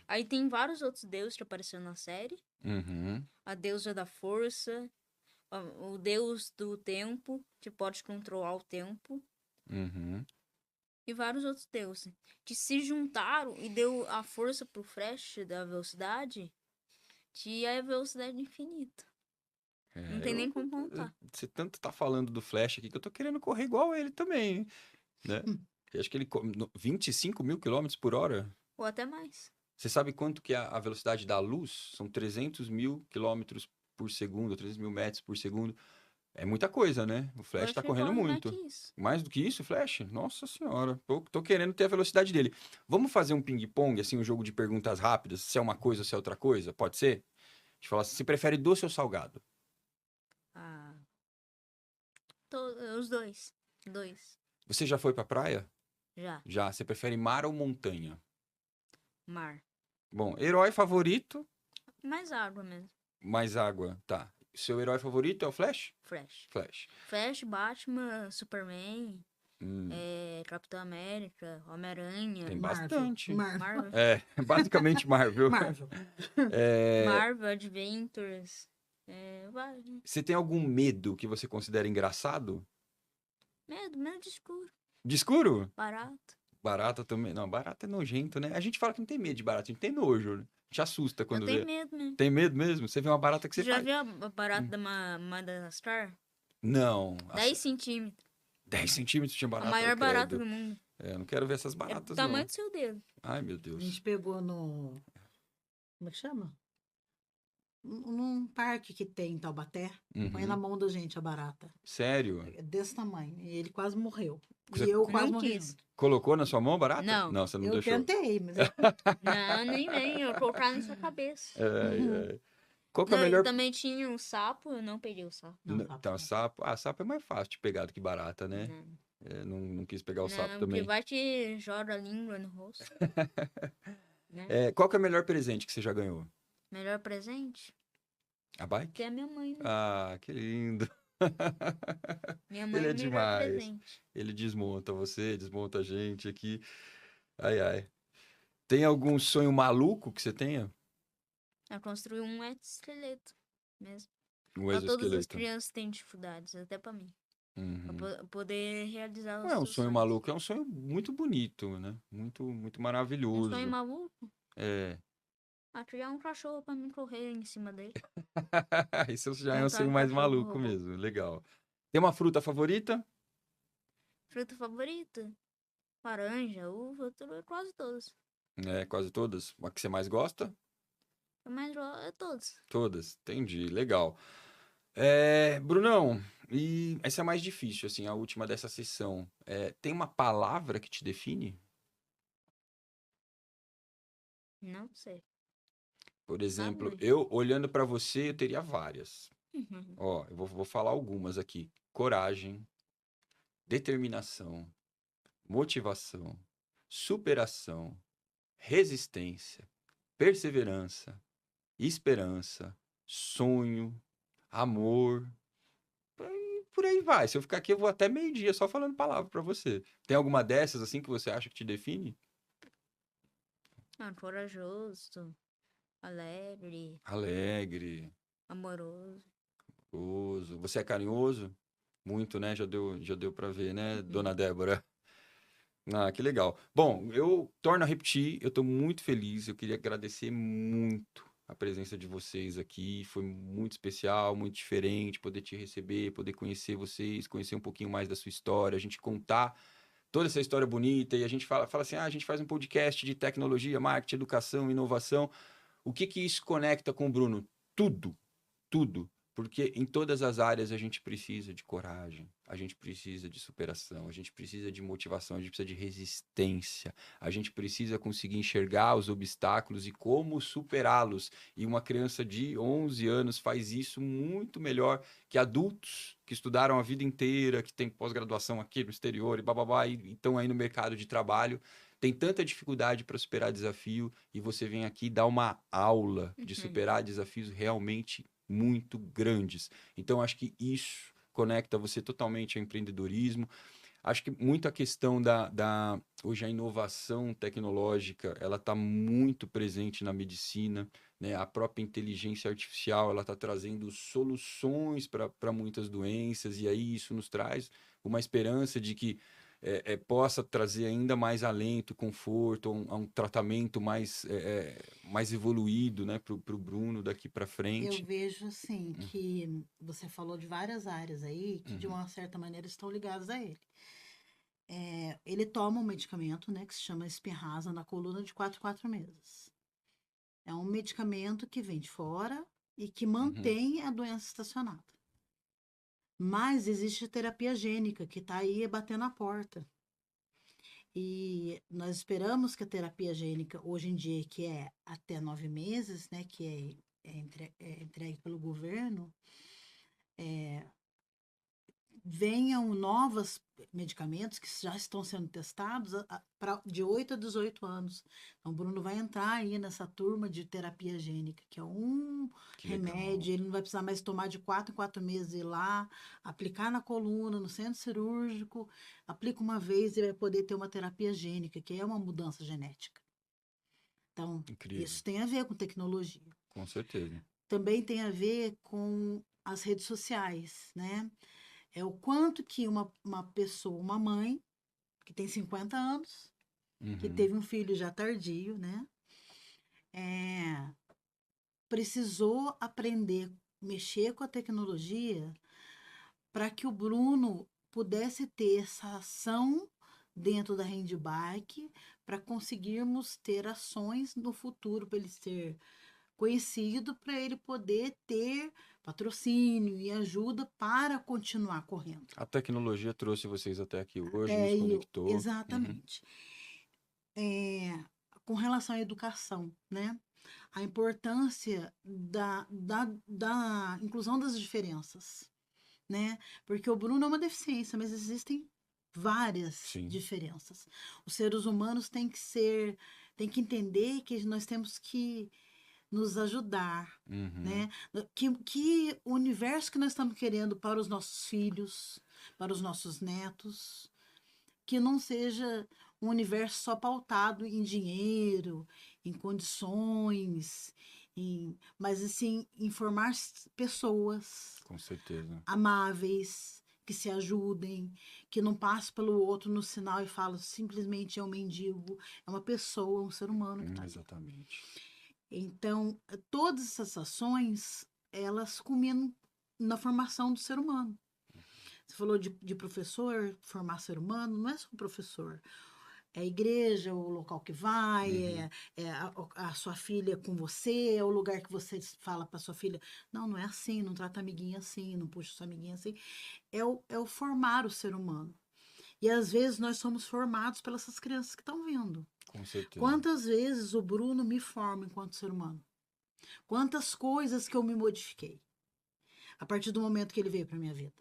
Speaker 2: Aí tem vários outros deuses que apareceram na série.
Speaker 1: Uhum.
Speaker 2: A deusa da força, o deus do tempo, que pode controlar o tempo,
Speaker 1: Uhum.
Speaker 2: e vários outros deuses, que se juntaram e deu a força pro Flash da velocidade, que é a velocidade infinita. Não tem nem como contar.
Speaker 1: Você tanto tá falando do Flash aqui que eu tô querendo correr igual ele também, hein? Né? Eu acho que ele 25 mil quilômetros por hora.
Speaker 2: Ou até mais.
Speaker 1: Você sabe quanto que é a velocidade da luz? São 300 mil quilômetros por segundo, 300 mil metros por segundo. É muita coisa, né? O
Speaker 2: Eu
Speaker 1: Flash
Speaker 2: acho
Speaker 1: tá
Speaker 2: que
Speaker 1: correndo
Speaker 2: corre mais
Speaker 1: muito.
Speaker 2: que isso.
Speaker 1: Mais do que isso, Flash? Nossa senhora. Tô querendo ter a velocidade dele. Vamos fazer um ping-pong, assim, um jogo de perguntas rápidas, se é uma coisa ou se é outra coisa? Pode ser? A gente fala assim, você prefere doce ou salgado?
Speaker 2: Ah. Os dois. Dois.
Speaker 1: Você já foi pra praia?
Speaker 2: Já.
Speaker 1: Já. Você prefere mar ou montanha?
Speaker 2: Mar.
Speaker 1: Bom, herói favorito,
Speaker 2: Mais água mesmo.
Speaker 1: mais água. Tá. Seu herói favorito é o Flash?
Speaker 2: Flash.
Speaker 1: Flash.
Speaker 2: Flash, Batman, Superman,
Speaker 1: Hum,
Speaker 2: Capitão América, Homem-Aranha,
Speaker 1: tem
Speaker 3: Marvel.
Speaker 1: bastante.
Speaker 3: Marvel.
Speaker 2: Marvel,
Speaker 1: Basicamente Marvel.
Speaker 3: Marvel.
Speaker 1: É,
Speaker 2: Marvel Adventures. Vai.
Speaker 1: Você tem algum medo que você considera engraçado?
Speaker 2: Medo de escuro.
Speaker 1: De escuro?
Speaker 2: Barato.
Speaker 1: Barata também. Não, barata é nojento, né? A gente fala que não tem medo de barata, a gente tem nojo, né? A gente assusta
Speaker 2: Eu
Speaker 1: quando
Speaker 2: tenho
Speaker 1: vê.
Speaker 2: medo mesmo.
Speaker 1: Tem medo mesmo? Você vê uma barata que
Speaker 2: Você
Speaker 1: você
Speaker 2: já
Speaker 1: faz.
Speaker 2: viu a barata da Madagascar?
Speaker 1: Não.
Speaker 2: 10 centímetros.
Speaker 1: 10 centímetros tinha
Speaker 2: A
Speaker 1: barata,
Speaker 2: maior barata
Speaker 1: credo.
Speaker 2: do mundo.
Speaker 1: É, eu não quero ver essas
Speaker 2: É do
Speaker 1: baratas,
Speaker 2: tamanho
Speaker 1: não.
Speaker 2: do seu dedo.
Speaker 1: Ai, meu
Speaker 3: A
Speaker 1: Deus.
Speaker 3: gente pegou no. Como é que chama? Num parque que tem em Taubaté. Põe na
Speaker 1: Uhum.
Speaker 3: mão da gente a barata.
Speaker 1: Sério?
Speaker 3: É desse tamanho. E ele quase morreu.
Speaker 1: Você
Speaker 3: E eu
Speaker 2: Eu
Speaker 3: quase
Speaker 2: não
Speaker 3: morri.
Speaker 2: quis.
Speaker 1: Colocou na sua mão barata?
Speaker 2: Não.
Speaker 1: Não, você não
Speaker 3: Eu
Speaker 1: deixou.
Speaker 3: tentei, mas eu...
Speaker 2: Não, nem vem. Eu vou colocar na sua cabeça.
Speaker 1: Ai, ai. Qual que é o
Speaker 2: Não, e
Speaker 1: melhor...
Speaker 2: também tinha um sapo. Eu não peguei o sapo.
Speaker 3: Não, sapo
Speaker 1: Então,
Speaker 3: não.
Speaker 1: sapo... Ah, sapo é mais fácil de pegar do que barata, né?
Speaker 2: Não.
Speaker 1: É, não quis pegar o sapo
Speaker 2: Não, porque
Speaker 1: também.
Speaker 2: vai te joga a língua no rosto. Né?
Speaker 1: É, qual que é o melhor presente que você já ganhou?
Speaker 2: Melhor presente?
Speaker 1: A bike?
Speaker 2: Que é minha mãe, né?
Speaker 1: Ah, que lindo.
Speaker 2: Minha mãe
Speaker 1: Ele
Speaker 2: é
Speaker 1: é
Speaker 2: o melhor
Speaker 1: demais.
Speaker 2: presente.
Speaker 1: Ele desmonta você, desmonta a gente aqui. Ai, ai. Tem algum sonho maluco que você tenha?
Speaker 2: Eu construí um exoesqueleto mesmo.
Speaker 1: Um
Speaker 2: Pra todas as
Speaker 1: exoesqueleto.
Speaker 2: crianças têm dificuldades, até pra mim. Pra
Speaker 1: Uhum.
Speaker 2: poder realizar
Speaker 1: Não
Speaker 2: os
Speaker 1: é um
Speaker 2: seus
Speaker 1: sonho
Speaker 2: sonhos.
Speaker 1: maluco, é um sonho muito bonito, né? Muito
Speaker 2: Um
Speaker 1: maravilhoso.
Speaker 2: sonho maluco?
Speaker 1: É.
Speaker 2: Criar um cachorro pra mim correr em cima dele.
Speaker 1: Isso já é um
Speaker 2: Montar
Speaker 1: sonho
Speaker 2: um
Speaker 1: mais
Speaker 2: cachorro
Speaker 1: maluco
Speaker 2: robô.
Speaker 1: mesmo. Legal. Tem uma fruta favorita?
Speaker 2: Fruta favorita? Laranja, uva, quase todas.
Speaker 1: É, quase todas. Uma que você mais gosta?
Speaker 2: Mas é todas.
Speaker 1: Todas. Entendi. Legal. É, Brunão, e essa é a mais difícil, assim, a última dessa sessão. É, tem uma palavra que te define?
Speaker 2: Não sei.
Speaker 1: Por exemplo,
Speaker 2: Saúde.
Speaker 1: eu olhando pra você, eu teria várias.
Speaker 2: Uhum.
Speaker 1: Ó, eu vou falar algumas aqui. Coragem, determinação, motivação, superação, resistência, perseverança, esperança, sonho, amor. Por aí vai. Se eu ficar aqui, eu vou até meio-dia só falando palavra pra você. Tem alguma dessas assim que você acha que te define?
Speaker 2: Corajoso, alegre,
Speaker 1: Alegre,
Speaker 2: amoroso.
Speaker 1: carinhoso. Você é carinhoso? Muito, né? Já deu para ver, né,
Speaker 2: Uhum.
Speaker 1: dona Débora? Ah, que legal. Bom, eu torno a repetir, eu estou muito feliz. Eu queria agradecer muito a presença de vocês aqui. Foi muito especial, muito diferente poder te receber, poder conhecer vocês, conhecer um pouquinho mais da sua história, a gente contar toda essa história bonita e a gente fala assim, a gente faz um podcast de tecnologia, marketing, educação, inovação. O que que isso conecta com o Bruno? Tudo, tudo. Porque em todas as áreas a gente precisa de coragem, a gente precisa de superação, a gente precisa de motivação, a gente precisa de resistência, a gente precisa conseguir enxergar os obstáculos e como superá-los. E uma criança de 11 anos faz isso muito melhor que adultos que estudaram a vida inteira, que têm pós-graduação aqui no exterior e bababá, e estão aí no mercado de trabalho. Tem tanta dificuldade para superar desafio e você vem aqui dar uma aula de
Speaker 2: Uhum.
Speaker 1: superar desafios realmente muito grandes. Então, acho que isso conecta você totalmente ao empreendedorismo. Acho que muito a questão hoje a inovação tecnológica, ela está muito presente na medicina, né? A própria inteligência artificial, ela está trazendo soluções para muitas doenças, e aí isso nos traz uma esperança de que possa trazer ainda mais alento, conforto, um tratamento mais evoluído, né, para o Bruno daqui para
Speaker 3: Eu
Speaker 1: frente.
Speaker 3: vejo, assim, que você falou de várias áreas aí que, de
Speaker 1: Uhum.
Speaker 3: uma certa maneira, estão ligadas a ele. Ele toma um medicamento, né, que se chama Spinraza na coluna de 4 em 4 meses. É um medicamento que vem de fora e que mantém a doença estacionada. Mas existe a terapia gênica, que está aí batendo a porta. E nós esperamos que a terapia gênica, hoje em dia, que é até 9 meses, né, que é entregue pelo governo, venham novos medicamentos que já estão sendo testados de 8 a 18 anos. Então, o Bruno vai entrar aí nessa turma de terapia gênica, que é um
Speaker 1: Que legal.
Speaker 3: remédio, ele não vai precisar mais tomar de 4 em 4 meses, ir lá, aplicar na coluna, no centro cirúrgico, aplica uma vez e vai poder ter uma terapia gênica, que é uma mudança genética. Então,
Speaker 1: Incrível.
Speaker 3: isso tem a ver com tecnologia.
Speaker 1: Com certeza.
Speaker 3: também tem a ver com as redes sociais, né? É o quanto que uma pessoa, uma mãe, que tem 50 anos, que
Speaker 1: Uhum.
Speaker 3: teve um filho já tardio, né? É, precisou aprender a mexer com a tecnologia para que o Bruno pudesse ter essa ação dentro da Handbike para conseguirmos ter ações no futuro para ele ser conhecido, para ele poder ter patrocínio e ajuda para continuar correndo.
Speaker 1: A tecnologia trouxe vocês até aqui hoje, nos
Speaker 3: É,
Speaker 1: conectou. Uhum.
Speaker 3: exatamente. É, com relação à educação, né? A importância da inclusão das diferenças, né? Porque o Bruno é uma deficiência, mas existem várias
Speaker 1: Sim.
Speaker 3: diferenças. Os seres humanos têm que entender que nós temos que nos ajudar,
Speaker 1: Uhum.
Speaker 3: né? Que o universo que nós estamos querendo para os nossos filhos, para os nossos netos, que não seja um universo só pautado em dinheiro, em condições, mas assim, em formar pessoas
Speaker 1: Com certeza.
Speaker 3: amáveis, que se ajudem, que não passe pelo outro no sinal e fala simplesmente é um mendigo, é uma pessoa, um ser humano que está ali.
Speaker 1: Exatamente.
Speaker 3: Então, todas essas ações, elas culminam na formação do ser humano. Você falou de professor, formar ser humano, não é só o professor. É a igreja, o local que vai,
Speaker 1: Uhum.
Speaker 3: é a sua filha com você, é o lugar que você fala para sua filha, não é assim, não trata a amiguinha assim, não puxa sua amiguinha assim. É o formar o ser humano. E às vezes nós somos formados pelas essas crianças que estão vindo.
Speaker 1: Com certeza.
Speaker 3: Quantas vezes o Bruno me forma enquanto ser humano? Quantas coisas que eu me modifiquei a partir do momento que ele veio para minha vida?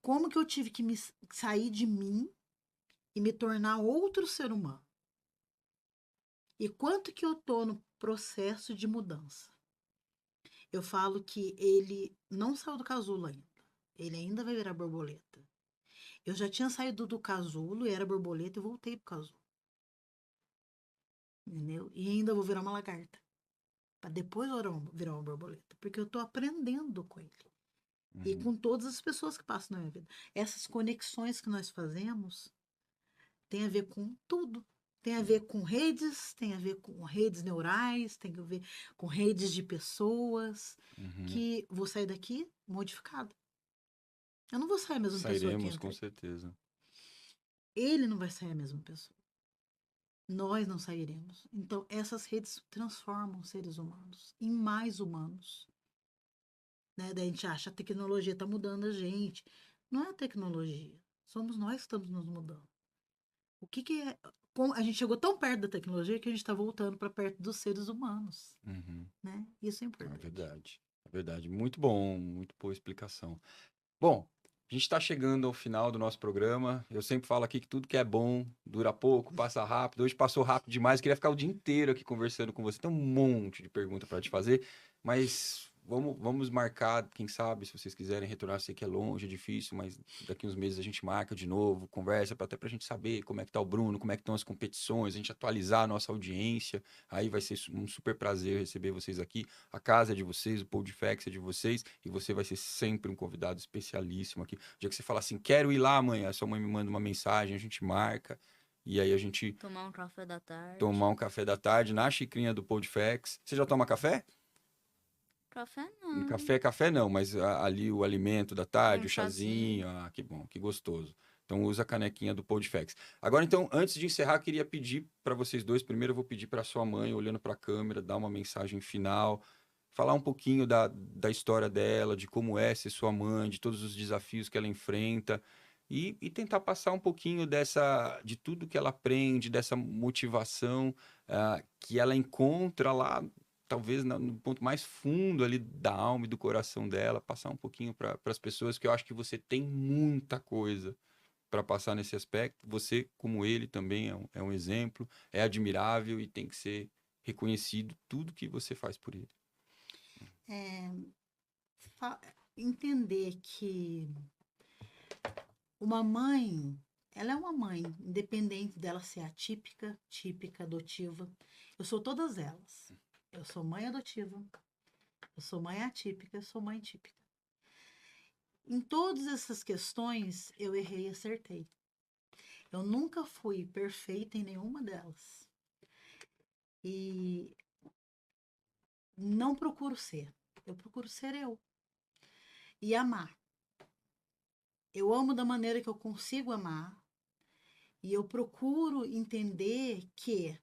Speaker 3: Como que eu tive que sair de mim e me tornar outro ser humano? E quanto que eu tô no processo de mudança? Eu falo que ele não saiu do casulo ainda. Ele ainda vai virar borboleta. Eu já tinha saído do casulo, era borboleta e voltei pro casulo. Entendeu? E ainda vou virar uma lagarta. Para depois virar uma borboleta. Porque eu tô aprendendo com ele. E
Speaker 1: Uhum.
Speaker 3: com todas as pessoas que passam na minha vida. Essas conexões que nós fazemos tem a ver com tudo. Tem a ver com redes, tem a ver com redes neurais, tem a ver com redes de pessoas,
Speaker 1: Uhum.
Speaker 3: que vou sair daqui modificada. Eu não vou sair a mesma pessoa que
Speaker 1: Sairemos, com
Speaker 3: entrei.
Speaker 1: certeza.
Speaker 3: Ele não vai sair a mesma pessoa. Nós não sairemos. Então, essas redes transformam seres humanos em mais humanos. Né? Daí a gente acha que a tecnologia está mudando a gente. Não é a tecnologia. Somos nós que estamos nos mudando. O que é. A gente chegou tão perto da tecnologia que a gente está voltando para perto dos seres humanos.
Speaker 1: Uhum.
Speaker 3: Né? Isso é
Speaker 1: É
Speaker 3: importante.
Speaker 1: verdade. É verdade. Muito bom, muito boa explicação. Bom, a gente está chegando ao final do nosso programa. Eu sempre falo aqui que tudo que é bom dura pouco, passa rápido. Hoje passou rápido demais. Eu queria ficar o dia inteiro aqui conversando com você. Tem um monte de pergunta para te fazer, mas vamos marcar, quem sabe, se vocês quiserem retornar. Sei que é longe, é difícil, mas daqui uns meses a gente marca de novo, conversa, até para a gente saber como é que tá o Bruno, como é que estão as competições, a gente atualizar a nossa audiência. Aí vai ser um super prazer receber vocês aqui. A casa é de vocês, o Podfax é de vocês, e você vai ser sempre um convidado especialíssimo aqui. O dia que você fala assim, quero ir lá amanhã, a sua mãe me manda uma mensagem, a gente marca, e aí a gente
Speaker 2: Tomar um café da tarde.
Speaker 1: tomar um café da tarde na xicrinha do Podfax. Você já toma café?
Speaker 2: Café não.
Speaker 1: Café não, mas ali o alimento da tarde,
Speaker 2: Um
Speaker 1: o chazinho,
Speaker 2: chazinho.
Speaker 1: que bom, que gostoso. Então usa a canequinha do Podfax. Agora então, antes de encerrar, queria pedir para vocês dois, primeiro eu vou pedir para sua mãe, olhando para a câmera, dar uma mensagem final, falar um pouquinho da história dela, de como é ser sua mãe, de todos os desafios que ela enfrenta e tentar passar um pouquinho de tudo que ela aprende, dessa motivação que ela encontra lá talvez no ponto mais fundo ali da alma e do coração dela, passar um pouquinho para as pessoas, que eu acho que você tem muita coisa para passar nesse aspecto. Você, como ele, também é um exemplo, é admirável e tem que ser reconhecido tudo que você faz por ele.
Speaker 3: É, entender que uma mãe, ela é uma mãe, independente dela ser atípica, típica, adotiva. Eu sou todas elas. Eu sou mãe adotiva, Eu sou mãe atípica, eu sou mãe típica. Em todas essas questões, eu errei e acertei. Eu nunca fui perfeita em nenhuma delas. E não procuro ser. Eu procuro ser eu. E amar. Eu amo da maneira que eu consigo amar. E eu procuro entender que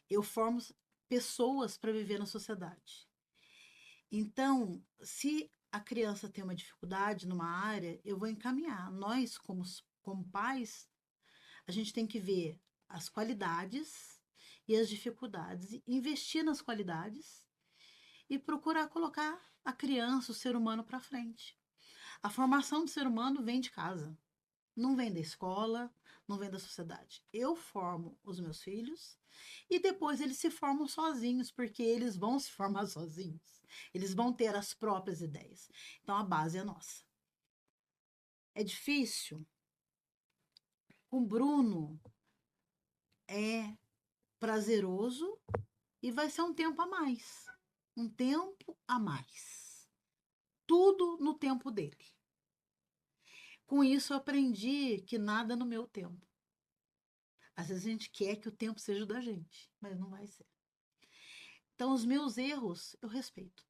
Speaker 3: eu formo pessoas para viver na sociedade. Então, se a criança tem uma dificuldade numa área, eu vou encaminhar. Nós, como pais, a gente tem que ver as qualidades e as dificuldades, investir nas qualidades e procurar colocar a criança, o ser humano para frente. A formação do ser humano vem de casa, não vem da escola, não vem da sociedade. Eu formo os meus filhos e depois eles se formam sozinhos, porque eles vão se formar sozinhos. Eles vão ter as próprias ideias. Então a base é nossa. É difícil. Com o Bruno é prazeroso e vai ser um tempo a mais. Um tempo a mais. Tudo no tempo dele. Com isso, eu aprendi que nada no meu tempo. Às vezes a gente quer que o tempo seja da gente, mas não vai ser. Então, os meus erros eu respeito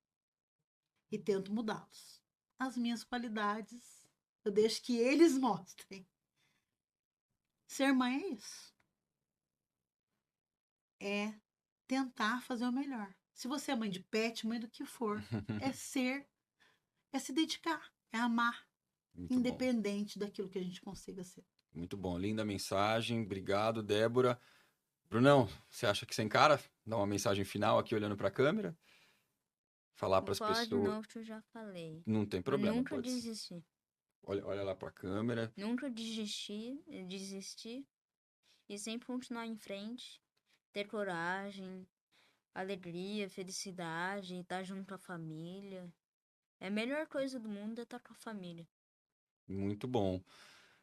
Speaker 3: e tento mudá-los. As minhas qualidades, eu deixo que eles mostrem. Ser mãe é isso. É tentar fazer o melhor. Se você é mãe de pet, mãe do que for, é ser, é se dedicar, é amar,
Speaker 1: Muito bom.
Speaker 3: independente daquilo que a gente consiga ser.
Speaker 1: Muito bom. Linda mensagem. Obrigado, Débora. Brunão, você acha que você encara? Dá uma mensagem final aqui olhando para a câmera? Falar para as
Speaker 2: Vou falar de
Speaker 1: pessoas.
Speaker 2: novo que eu já falei.
Speaker 1: Não tem problema,
Speaker 2: Nunca
Speaker 1: pode ser.
Speaker 2: desistir.
Speaker 1: Olha lá para a câmera.
Speaker 2: Nunca desistir. E sempre continuar em frente. Ter coragem, alegria, felicidade, estar junto com a família. É a melhor coisa do mundo é estar com a família.
Speaker 1: Muito bom.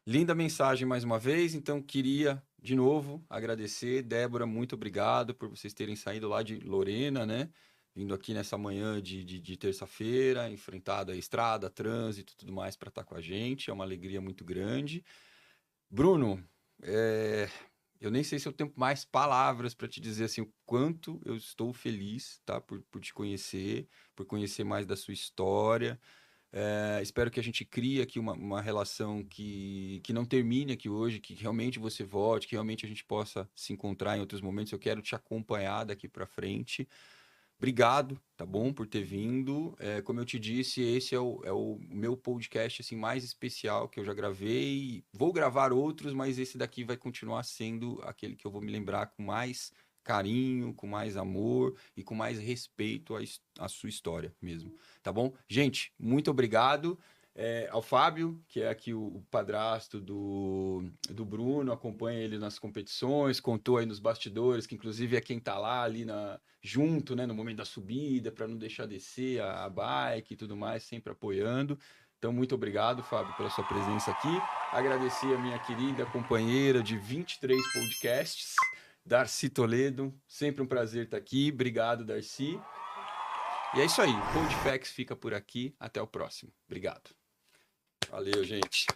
Speaker 1: Linda mensagem mais uma vez. Então, queria de novo agradecer. Débora, muito obrigado por vocês terem saído lá de Lorena, né? Vindo aqui nessa manhã de terça-feira, enfrentado a estrada, trânsito e tudo mais para estar com a gente. É uma alegria muito grande. Bruno, eu nem sei se eu tenho mais palavras para te dizer assim, o quanto eu estou feliz, tá? Por te conhecer, por conhecer mais da sua história. Espero que a gente crie aqui uma relação que não termine aqui hoje, que realmente você volte, que realmente a gente possa se encontrar em outros momentos. Eu quero te acompanhar daqui para frente. Obrigado, tá bom, por ter vindo. Como eu te disse, esse é o meu podcast assim, mais especial que eu já gravei. Vou gravar outros, mas esse daqui vai continuar sendo aquele que eu vou me lembrar com mais carinho, com mais amor e com mais respeito à sua história mesmo, tá bom? Gente, muito obrigado. Ao Fábio, que é aqui o padrasto do Bruno, acompanha ele nas competições, contou aí nos bastidores, que inclusive é quem tá lá ali junto, né, no momento da subida, para não deixar descer a bike e tudo mais, sempre apoiando. Então, muito obrigado, Fábio, pela sua presença aqui. Agradecer a minha querida companheira de 23 podcasts, Darcy Toledo. Sempre um prazer estar aqui. Obrigado, Darcy. E é isso aí. O Podfacts fica por aqui. Até o próximo. Obrigado. Valeu, gente.